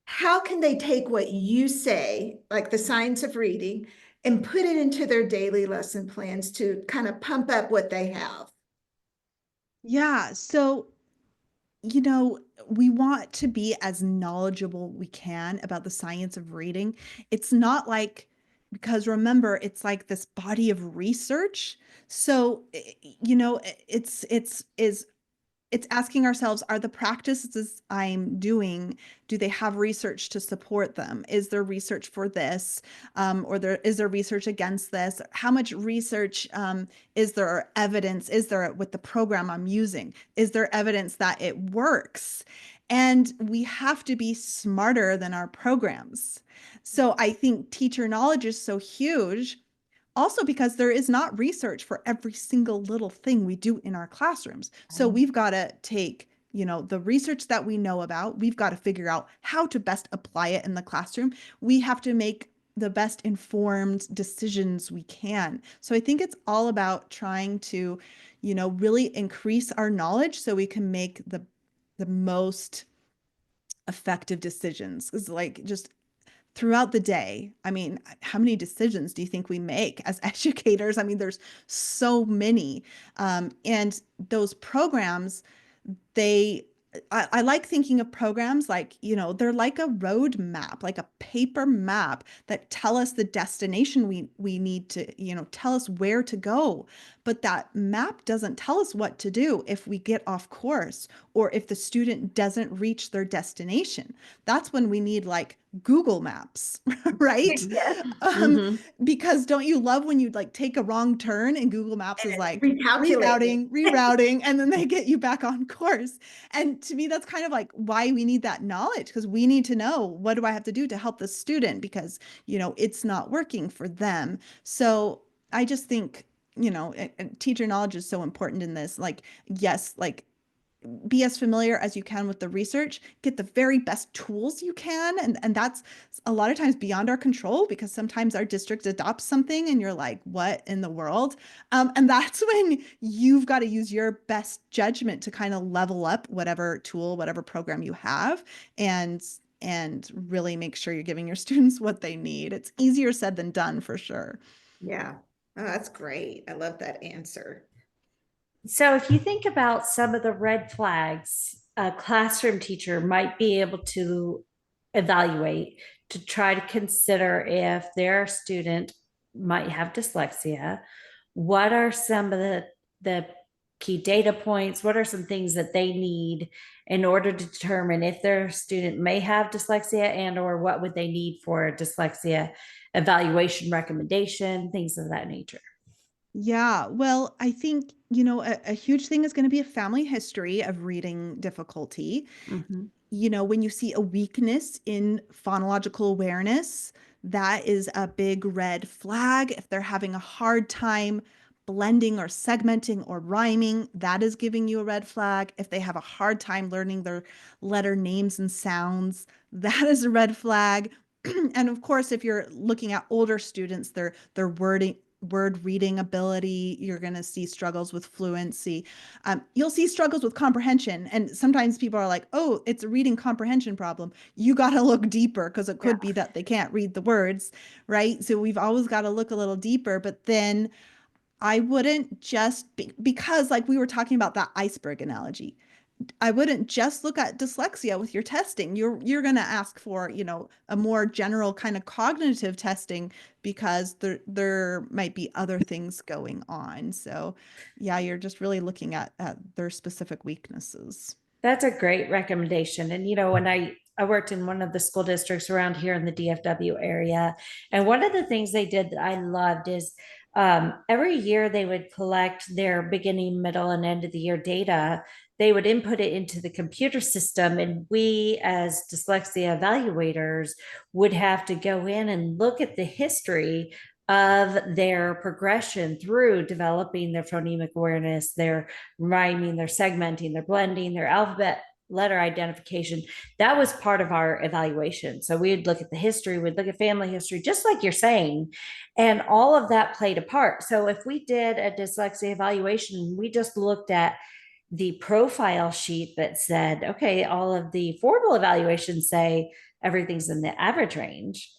How can they take what you say, like the science of reading, and put it into their daily lesson plans to kind of pump up what they have? Yeah. So, you know, we want to be as knowledgeable we can about the science of reading. It's not like, because remember, it's like this body of research. So, you know, it's asking ourselves, are the practices I'm doing, do they have research to support them? Is there research for this? Or is there research against this? How much research is there, or evidence is there with the program I'm using? Is there evidence that it works? And we have to be smarter than our programs. So I think teacher knowledge is so huge, also because there is not research for every single little thing we do in our classrooms. So we've got to take, you know, the research that we know about, we've got to figure out how to best apply it in the classroom. We have to make the best informed decisions we can. So I think it's all about trying to, you know, really increase our knowledge so we can make the most effective decisions. It's like just throughout the day. I mean, how many decisions do you think we make as educators? I mean, there's so many. And those programs, they, I like thinking of programs like, you know, they're like a road map, like a paper map that tell us the destination we need to, you know, tell us where to go. But that map doesn't tell us what to do if we get off course or if the student doesn't reach their destination. That's when we need like Google Maps, right? Yes. Mhm. Because don't you love when you like take a wrong turn and Google Maps is like Recalculating. rerouting, and then they get you back on course. And to me, that's kind of like why we need that knowledge, because we need to know, what do I have to do to help the student, because, you know, it's not working for them. So I just think, you know, teacher knowledge is so important in this. Like, yes, like be as familiar as you can with the research, get the very best tools you can. And that's a lot of times beyond our control, because sometimes our district adopts something and you're like, what in the world? And that's when you've got to use your best judgment to kind of level up whatever tool, whatever program you have, and really make sure you're giving your students what they need. It's easier said than done for sure. Yeah. Oh, that's great. I love that answer. So, if you think about some of the red flags a classroom teacher might be able to evaluate to try to consider if their student might have dyslexia, what are some of the key data points? What are some things that they need in order to determine if their student may have dyslexia, and or what would they need for a dyslexia evaluation recommendation, things of that nature? Yeah, well, I think, you know, a huge thing is going to be a family history of reading difficulty. Mhm. You know, when you see a weakness in phonological awareness, that is a big red flag. If they're having a hard time blending or segmenting or rhyming, that is giving you a red flag. If they have a hard time learning their letter names and sounds, that is a red flag. And of course, if you're looking at older students, their word reading ability, you're going to see struggles with fluency. You'll see struggles with comprehension. And sometimes people are like, oh, it's a reading comprehension problem. You got to look deeper, because it could be that they can't read the words, right? So we've always got to look a little deeper. But then I wouldn't just because, like we were talking about that iceberg analogy, I wouldn't just look at dyslexia with your testing. You're going to ask for, you know, a more general kind of cognitive testing, because there might be other things going on. So, yeah, you're just really looking at their specific weaknesses. That's a great recommendation. And when I worked in one of the school districts around here in the DFW area, and one of the things they did that I loved is every year they would collect their beginning, middle, and end of the year data. They would input it into the computer system, and we, as dyslexia evaluators, would have to go in and look at the history of their progression through developing their phonemic awareness, their rhyming, their segmenting, their blending, their alphabet letter identification. That was part of our evaluation. So we'd look at the history, we'd look at family history, just like you're saying, and all of that played a part. So if we did a dyslexia evaluation, we just looked at the profile sheet that said, okay, all of the formal evaluations say everything's in the average range.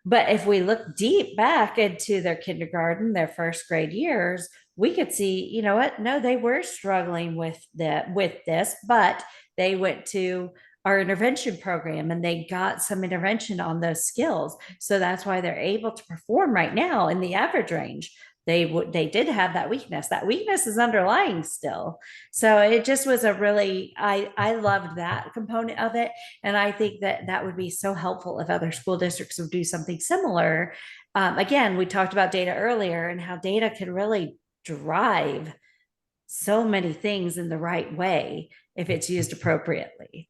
But if we look deep back into their kindergarten, their first grade years, we could see, you know what? No, they were struggling with this, but they went to our intervention program and they got some intervention on those skills. So that's why they're able to perform right now in the average range. They did have that weakness. That weakness is underlying still. So it just was a really I loved that component of it, and I think that that would be so helpful if other school districts would do something similar. Again, we talked about data earlier and how data can really drive so many things in the right way if it's used appropriately.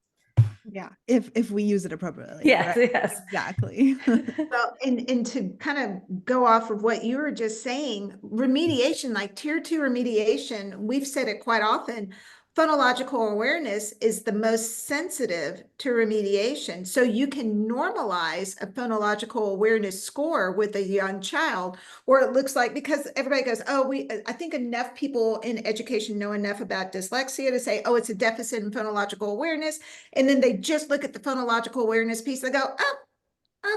Yeah, if we use it appropriately. Yes, Right. yes. Exactly. Well, and to kind of go off of what you were just saying, remediation, like tier 2 remediation, we've said it quite often, phonological awareness is the most sensitive to remediation. So you can normalize a phonological awareness score with a young child, or it looks like, because everybody goes, oh, I think enough people in education know enough about dyslexia to say, oh, it's a deficit in phonological awareness. And then they just look at the phonological awareness piece, they go, oh,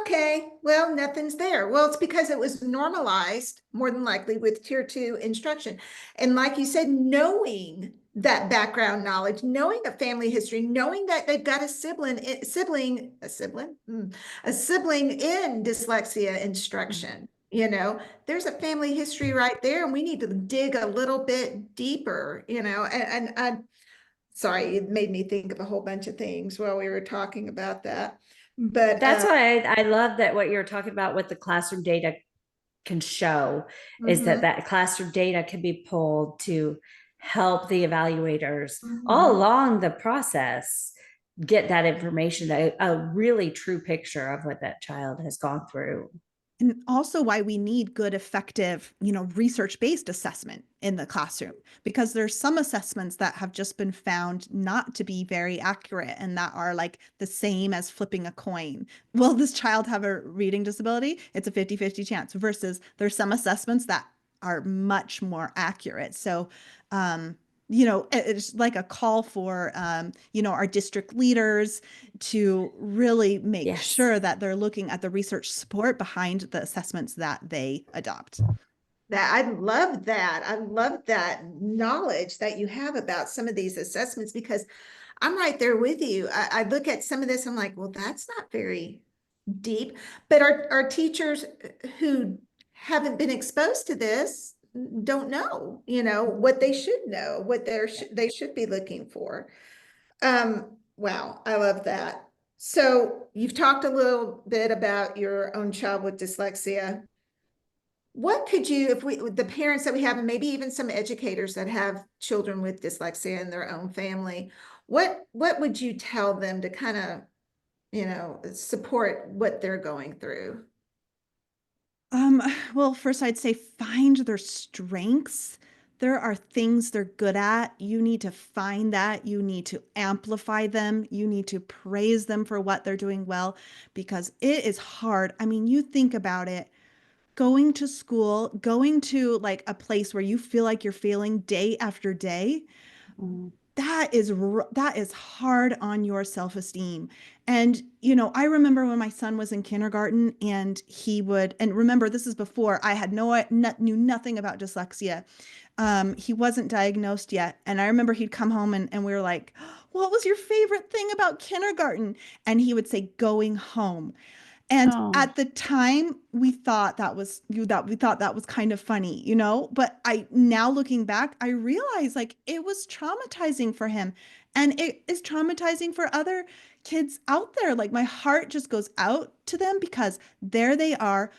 okay, well, nothing's there. Well, it's because it was normalized more than likely with tier 2 instruction. And like you said, knowing that background knowledge, knowing a family history, knowing that they've got a sibling in dyslexia instruction, there's a family history right there, and we need to dig a little bit deeper, and sorry, it made me think of a whole bunch of things while we were talking about that. But That's why I love that what you're talking about with the classroom data can show is that mhm, classroom data can be pulled to help the evaluators all mhm. along the process get that information, a really true picture of what that child has gone through. And also why we need good, effective, research-based assessment in the classroom, because there's some assessments that have just been found not to be very accurate and that are like the same as flipping a coin. Will this child have a reading disability? It's a 50-50 chance versus there's some assessments that are much more accurate. So, it's like a call for, our district leaders to really make Yes. sure that they're looking at the research support behind the assessments that they adopt. That I love that. I love that knowledge that you have about some of these assessments, because I'm right there with you. I look at some of this, I'm like, well, that's not very deep. But our teachers who haven't been exposed to this don't know, what they should know, what they should be looking for. Wow, I love that. So you've talked a little bit about your own child with dyslexia. What could you, if the parents that we have, and maybe even some educators that have children with dyslexia in their own family, what would you tell them to kind of, support what they're going through? Um, well, first I'd say find their strengths. There are things they're good at. You need to find that. You need to amplify them. You need to praise them for what they're doing well, because it is hard. I mean, you think about it, going to school, going to like a place where you feel like you're failing day after day, Mm. that is hard on your self-esteem. And I remember when my son was in kindergarten and he would, and remember this is before I had knew nothing about dyslexia. He wasn't diagnosed yet, and I remember he'd come home and we were like, what was your favorite thing about kindergarten? And he would say going home. And Oh, at the time, we thought that was kind of funny, But I now looking back, I realize like it was traumatizing for him, and it is traumatizing for other kids out there. Like my heart just goes out to them because there they are,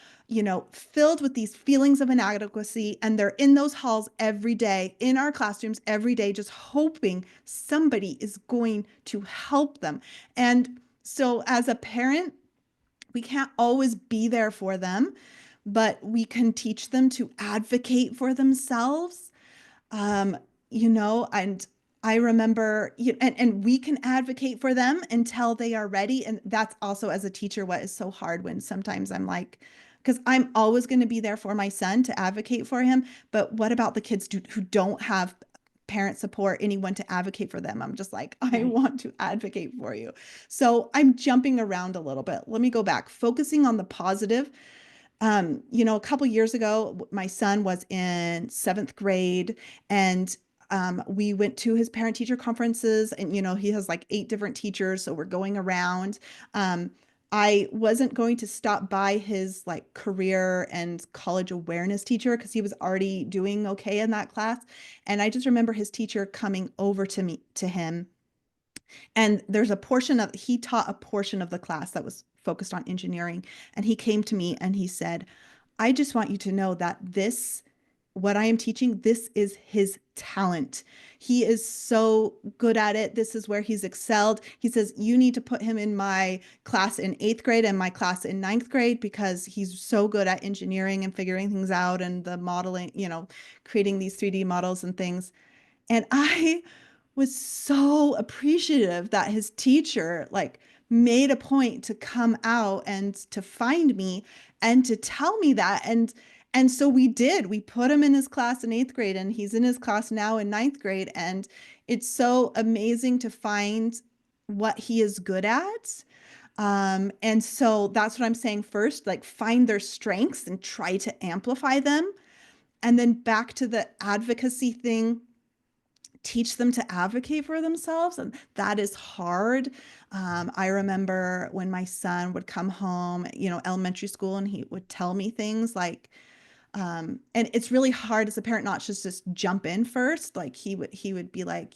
filled with these feelings of inadequacy, and they're in those halls every day, in our classrooms every day, just hoping somebody is going to help them. And so as a parent, we can't always be there for them, but we can teach them to advocate for themselves. Um, and I remember, and we can advocate for them until they are ready. And that's also, as a teacher, what is so hard when sometimes I'm like, because I'm always going to be there for my son to advocate for him. But what about the kids who don't have parent support, anyone to advocate for them. I'm just like, I Right. want to advocate for you. So I'm jumping around a little bit. Let me go back, focusing on the positive. A couple years ago, my son was in seventh grade, and we went to his parent teacher conferences, and he has like 8 different teachers, so we're going around. I wasn't going to stop by his like career and college awareness teacher because he was already doing okay in that class. And I just remember his teacher coming over to him, and he taught a portion of the class that was focused on engineering. And he came to me and he said, I just want you to know that what I am teaching, this is his talent. He is so good at it. This is where he's excelled. He says, you need to put him in my class in 8th grade and my class in 9th grade because he's so good at engineering and figuring things out and the modeling, creating these 3D models and things. And I was so appreciative that his teacher like made a point to come out and to find me and to tell me that. And so we did. We put him in his class in 8th grade, and he's in his class now in 9th grade. And it's so amazing to find what he is good at. And so that's what I'm saying first, like find their strengths and try to amplify them. And then back to the advocacy thing, teach them to advocate for themselves, and that is hard. I remember when my son would come home, elementary school, and he would tell me things like, and it's really hard as a parent not just jump in first. Like he would be like,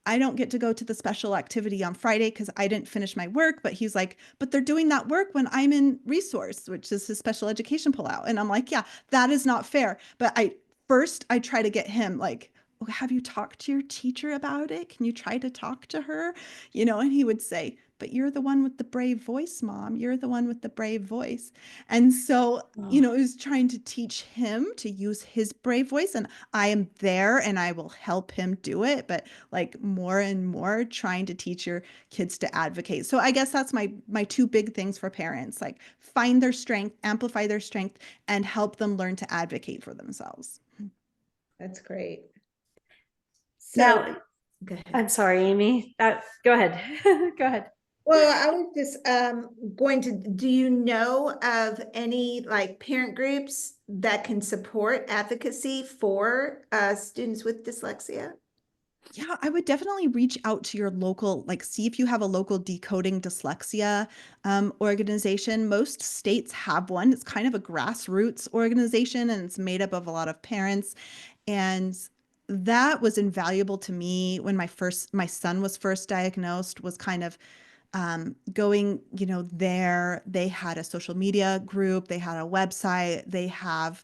I don't get to go to the special activity on Friday because I didn't finish my work. But he's like, but they're doing that work when I'm in resource, which is his special education pullout. And I'm like, yeah, that is not fair. But I try to get him like, oh, have you talked to your teacher about it? Can you try to talk to her? And he would say, but you're the one with the brave voice, mom. You're the one with the brave voice. And so, Oh, it was trying to teach him to use his brave voice. And I am there and I will help him do it. But like more and more trying to teach your kids to advocate. So I guess that's my 2 big things for parents, like find their strength, amplify their strength, and help them learn to advocate for themselves. That's great. So, now, go ahead. I'm sorry, Amy. Go ahead. Go ahead. Well, I was just going to, do you know of any like parent groups that can support advocacy for students with dyslexia? Yeah, I would definitely reach out to your local, like, see if you have a local decoding dyslexia organization. Most states have one. It's kind of a grassroots organization, and it's made up of a lot of parents. And that was invaluable to me when my son was first diagnosed, was kind of going, there. They had a social media group, they had a website, they have,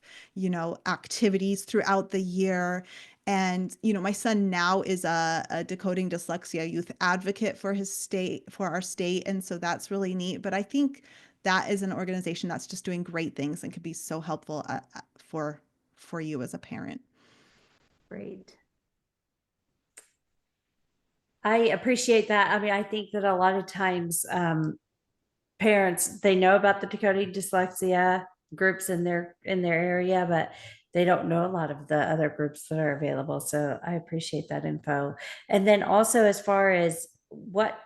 activities throughout the year. And, my son now is a decoding dyslexia youth advocate for our state. And so that's really neat. But I think that is an organization that's just doing great things and could be so helpful for you as a parent. Great. I appreciate that. I mean, I think that a lot of times parents, they know about the decoding dyslexia groups in their area, but they don't know a lot of the other groups that are available. So I appreciate that info. And then also, as far as what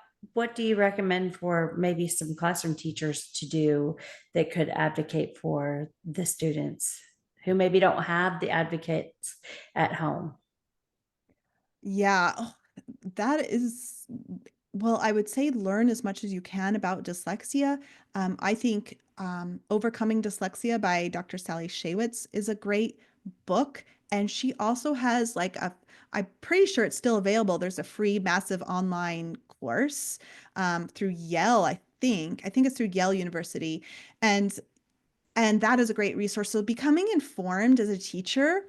do you recommend for maybe some classroom teachers to do that could advocate for the students who maybe don't have the advocates at home? Yeah, that is, well, I would say learn as much as you can about dyslexia. I think Overcoming Dyslexia by Dr. Sally Shaywitz is a great book. And she also has I'm pretty sure it's still available. There's a free massive online course through Yale, I think. I think it's through Yale University. And that is a great resource. So becoming informed as a teacher,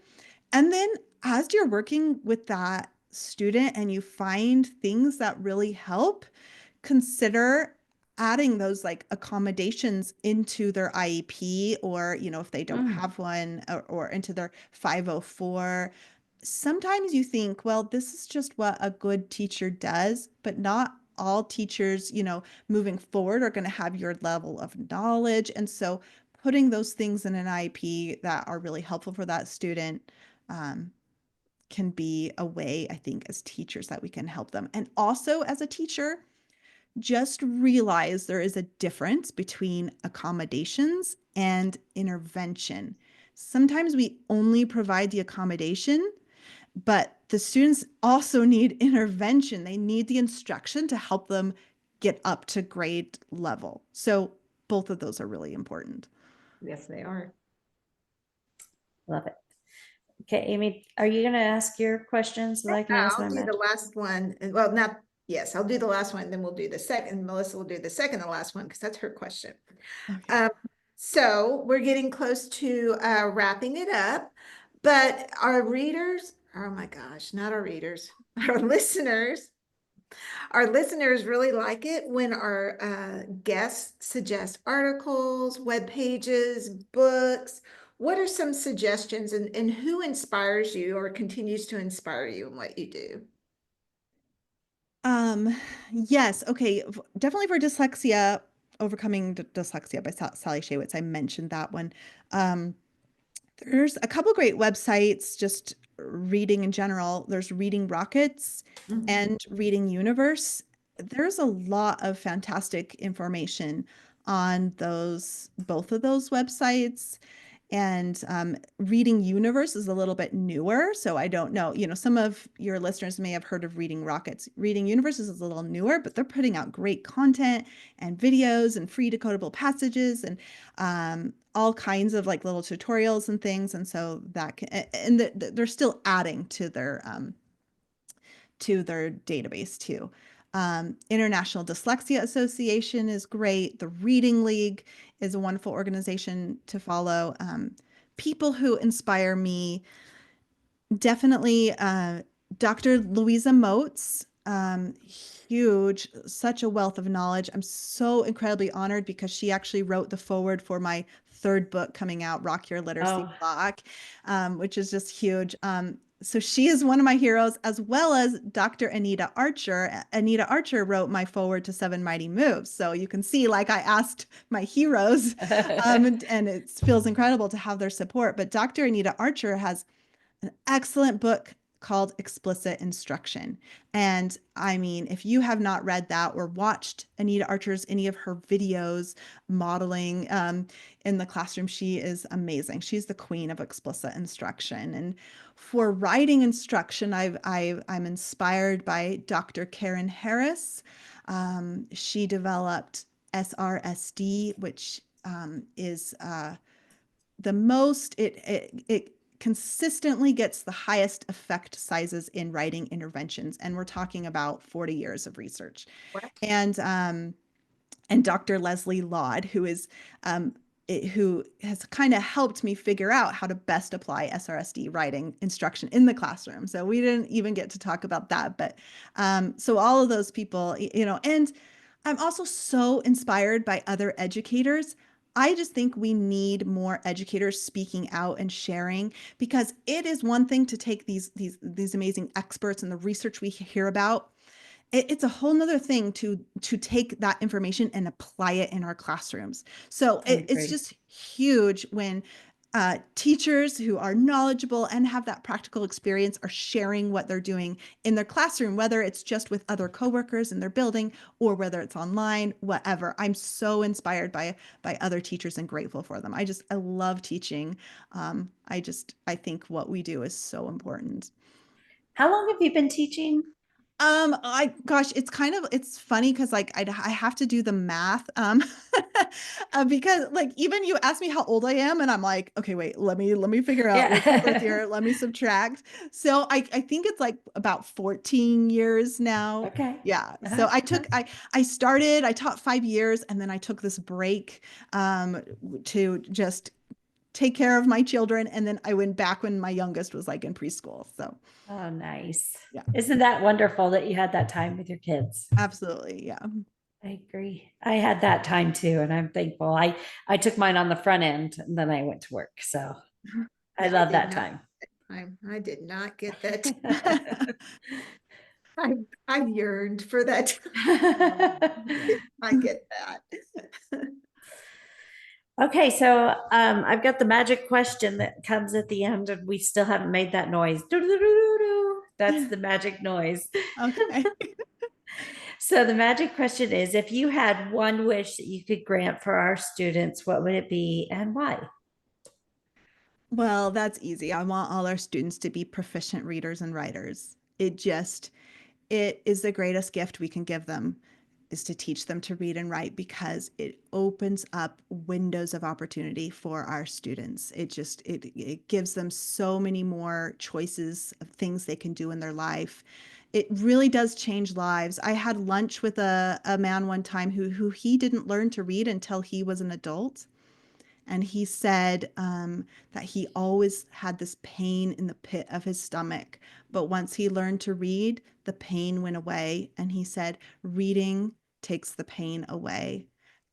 and then as you're working with that student and you find things that really help, consider adding those like accommodations into their IEP, or, if they don't Mm, have one, or into their 504. Sometimes you think, well, this is just what a good teacher does, but not all teachers, moving forward are going to have your level of knowledge. And so putting those things in an IEP that are really helpful for that student, um, can be a way, I think, as teachers that we can help them. And also as a teacher, just realize there is a difference between accommodations and intervention. Sometimes we only provide the accommodation, but the students also need intervention. They need the instruction to help them get up to grade level. So both of those are really important. Yes, they are. Love it. Okay, Amy, are you going to ask your questions so I can ask I'll my do the last one. Well, not, yes, I'll do the last one, then we'll do the second. Melissa will do the second and last one because that's her question. Okay. So we're getting close to wrapping it up, but our readers, oh my gosh, not our readers, our listeners really like it when our guests suggest articles, web pages, books. What are some suggestions, and who inspires you or continues to inspire you in what you do? Yes, okay, definitely for dyslexia, Overcoming Dyslexia by Sally Shaywitz. I mentioned that one. Um, there's a couple great websites, just reading in general. There's Reading Rockets Mhm. and Reading Universe. There's a lot of fantastic information on both of those websites. And Reading Universe is a little bit newer, so I don't know. Some of your listeners may have heard of Reading Rockets. Reading Universe is a little newer, but they're putting out great content and videos and free decodable passages and all kinds of like little tutorials and things. And so that can, and they're still adding to their database too. International Dyslexia Association is great. The Reading League is a wonderful organization to follow. People who inspire me, definitely Dr. Louisa Moats, huge, such a wealth of knowledge. I'm so incredibly honored because she actually wrote the foreword for my third book coming out, Rock Your Literacy Oh, Block, which is just huge. So she is one of my heroes, as well as Dr. Anita Archer. Anita Archer wrote my foreword to Seven Mighty Moves. So you can see, like, I asked my heroes, and it feels incredible to have their support. But Dr. Anita Archer has an excellent book called Explicit Instruction. And I mean, if you have not read that or watched Anita Archer's any of her videos modeling in the classroom, she is amazing. She's the queen of explicit instruction. And for writing instruction, I'm inspired by Dr. Karen Harris. She developed SRSD, which is the most it consistently gets the highest effect sizes in writing interventions, and we're talking about 40 years of research. What? And Dr. Leslie Laud, who has kind of helped me figure out how to best apply SRSD writing instruction in the classroom. So we didn't even get to talk about that, but so all of those people, and I'm also so inspired by other educators. I just think we need more educators speaking out and sharing, because it is one thing to take these amazing experts and the research we hear about. It's a whole nother thing to take that information and apply it in our classrooms. So I it's agree. just huge when teachers who are knowledgeable and have that practical experience are sharing what they're doing in their classroom, whether it's just with other coworkers in their building or whether it's online, whatever. I'm so inspired by other teachers and grateful for them. I love teaching. I think what we do is so important. How long have you been teaching? Gosh, it's funny because like I have to do the math, because like even you ask me how old I am, and I'm like, okay, wait, let me figure out what's the birth Yeah. year. Let me subtract. So I think it's like about 14 years now. Okay. Yeah. So Uh-huh. I taught 5 years, and then I took this break, to just take care of my children, and then I went back when my youngest was like in preschool. So Oh, nice. yeah, Isn't that wonderful that you had that time with your kids? absolutely. Yeah. I agree. I had that time too, and I'm thankful. I took mine on the front end and then I went to work. So I Yeah, I love did that not. time. I did not get that. I I yearned for that. I get that. Okay, so I've got the magic question that comes at the end, and we still haven't made that noise. Doo-doo-doo-doo-doo. That's the magic noise. Okay. So the magic question is, if you had one wish that you could grant for our students, what would it be and why? Well, that's easy. I want all our students to be proficient readers and writers. It is the greatest gift we can give them is to teach them to read and write because it opens up windows of opportunity for our students. It gives them so many more choices of things they can do in their life. It really does change lives. I had lunch with a man one time who he didn't learn to read until he was an adult. And he said that he always had this pain in the pit of his stomach. But once he learned to read, the pain went away. And he said, reading takes the pain away.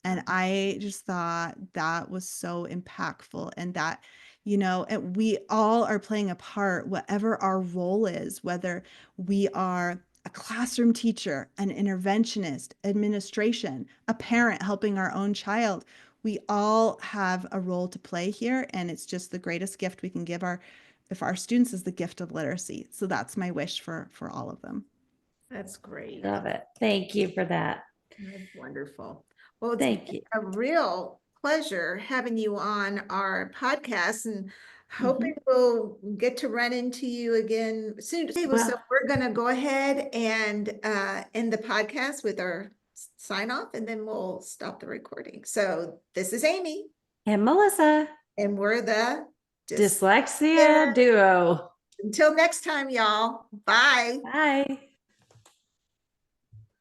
And I just thought that was so impactful. And that, and we all are playing a part, whatever our role is, whether we are a classroom teacher, an interventionist, administration, a parent helping our own child. We all have a role to play here, and it's just the greatest gift we can give our students is the gift of literacy. So that's my wish for all of them. That's great. Love it. Thank you for that. That's wonderful. Well, it's Thank been you. a real pleasure having you on our podcast and hoping we'll get to run into you again soon. Okay, well, so Well, we're going to go ahead and end the podcast with our sign off, and then we'll stop the recording. So this is Amy, and Melissa, and we're the Dyslexia Duo. Until next time, y'all. Bye. Bye.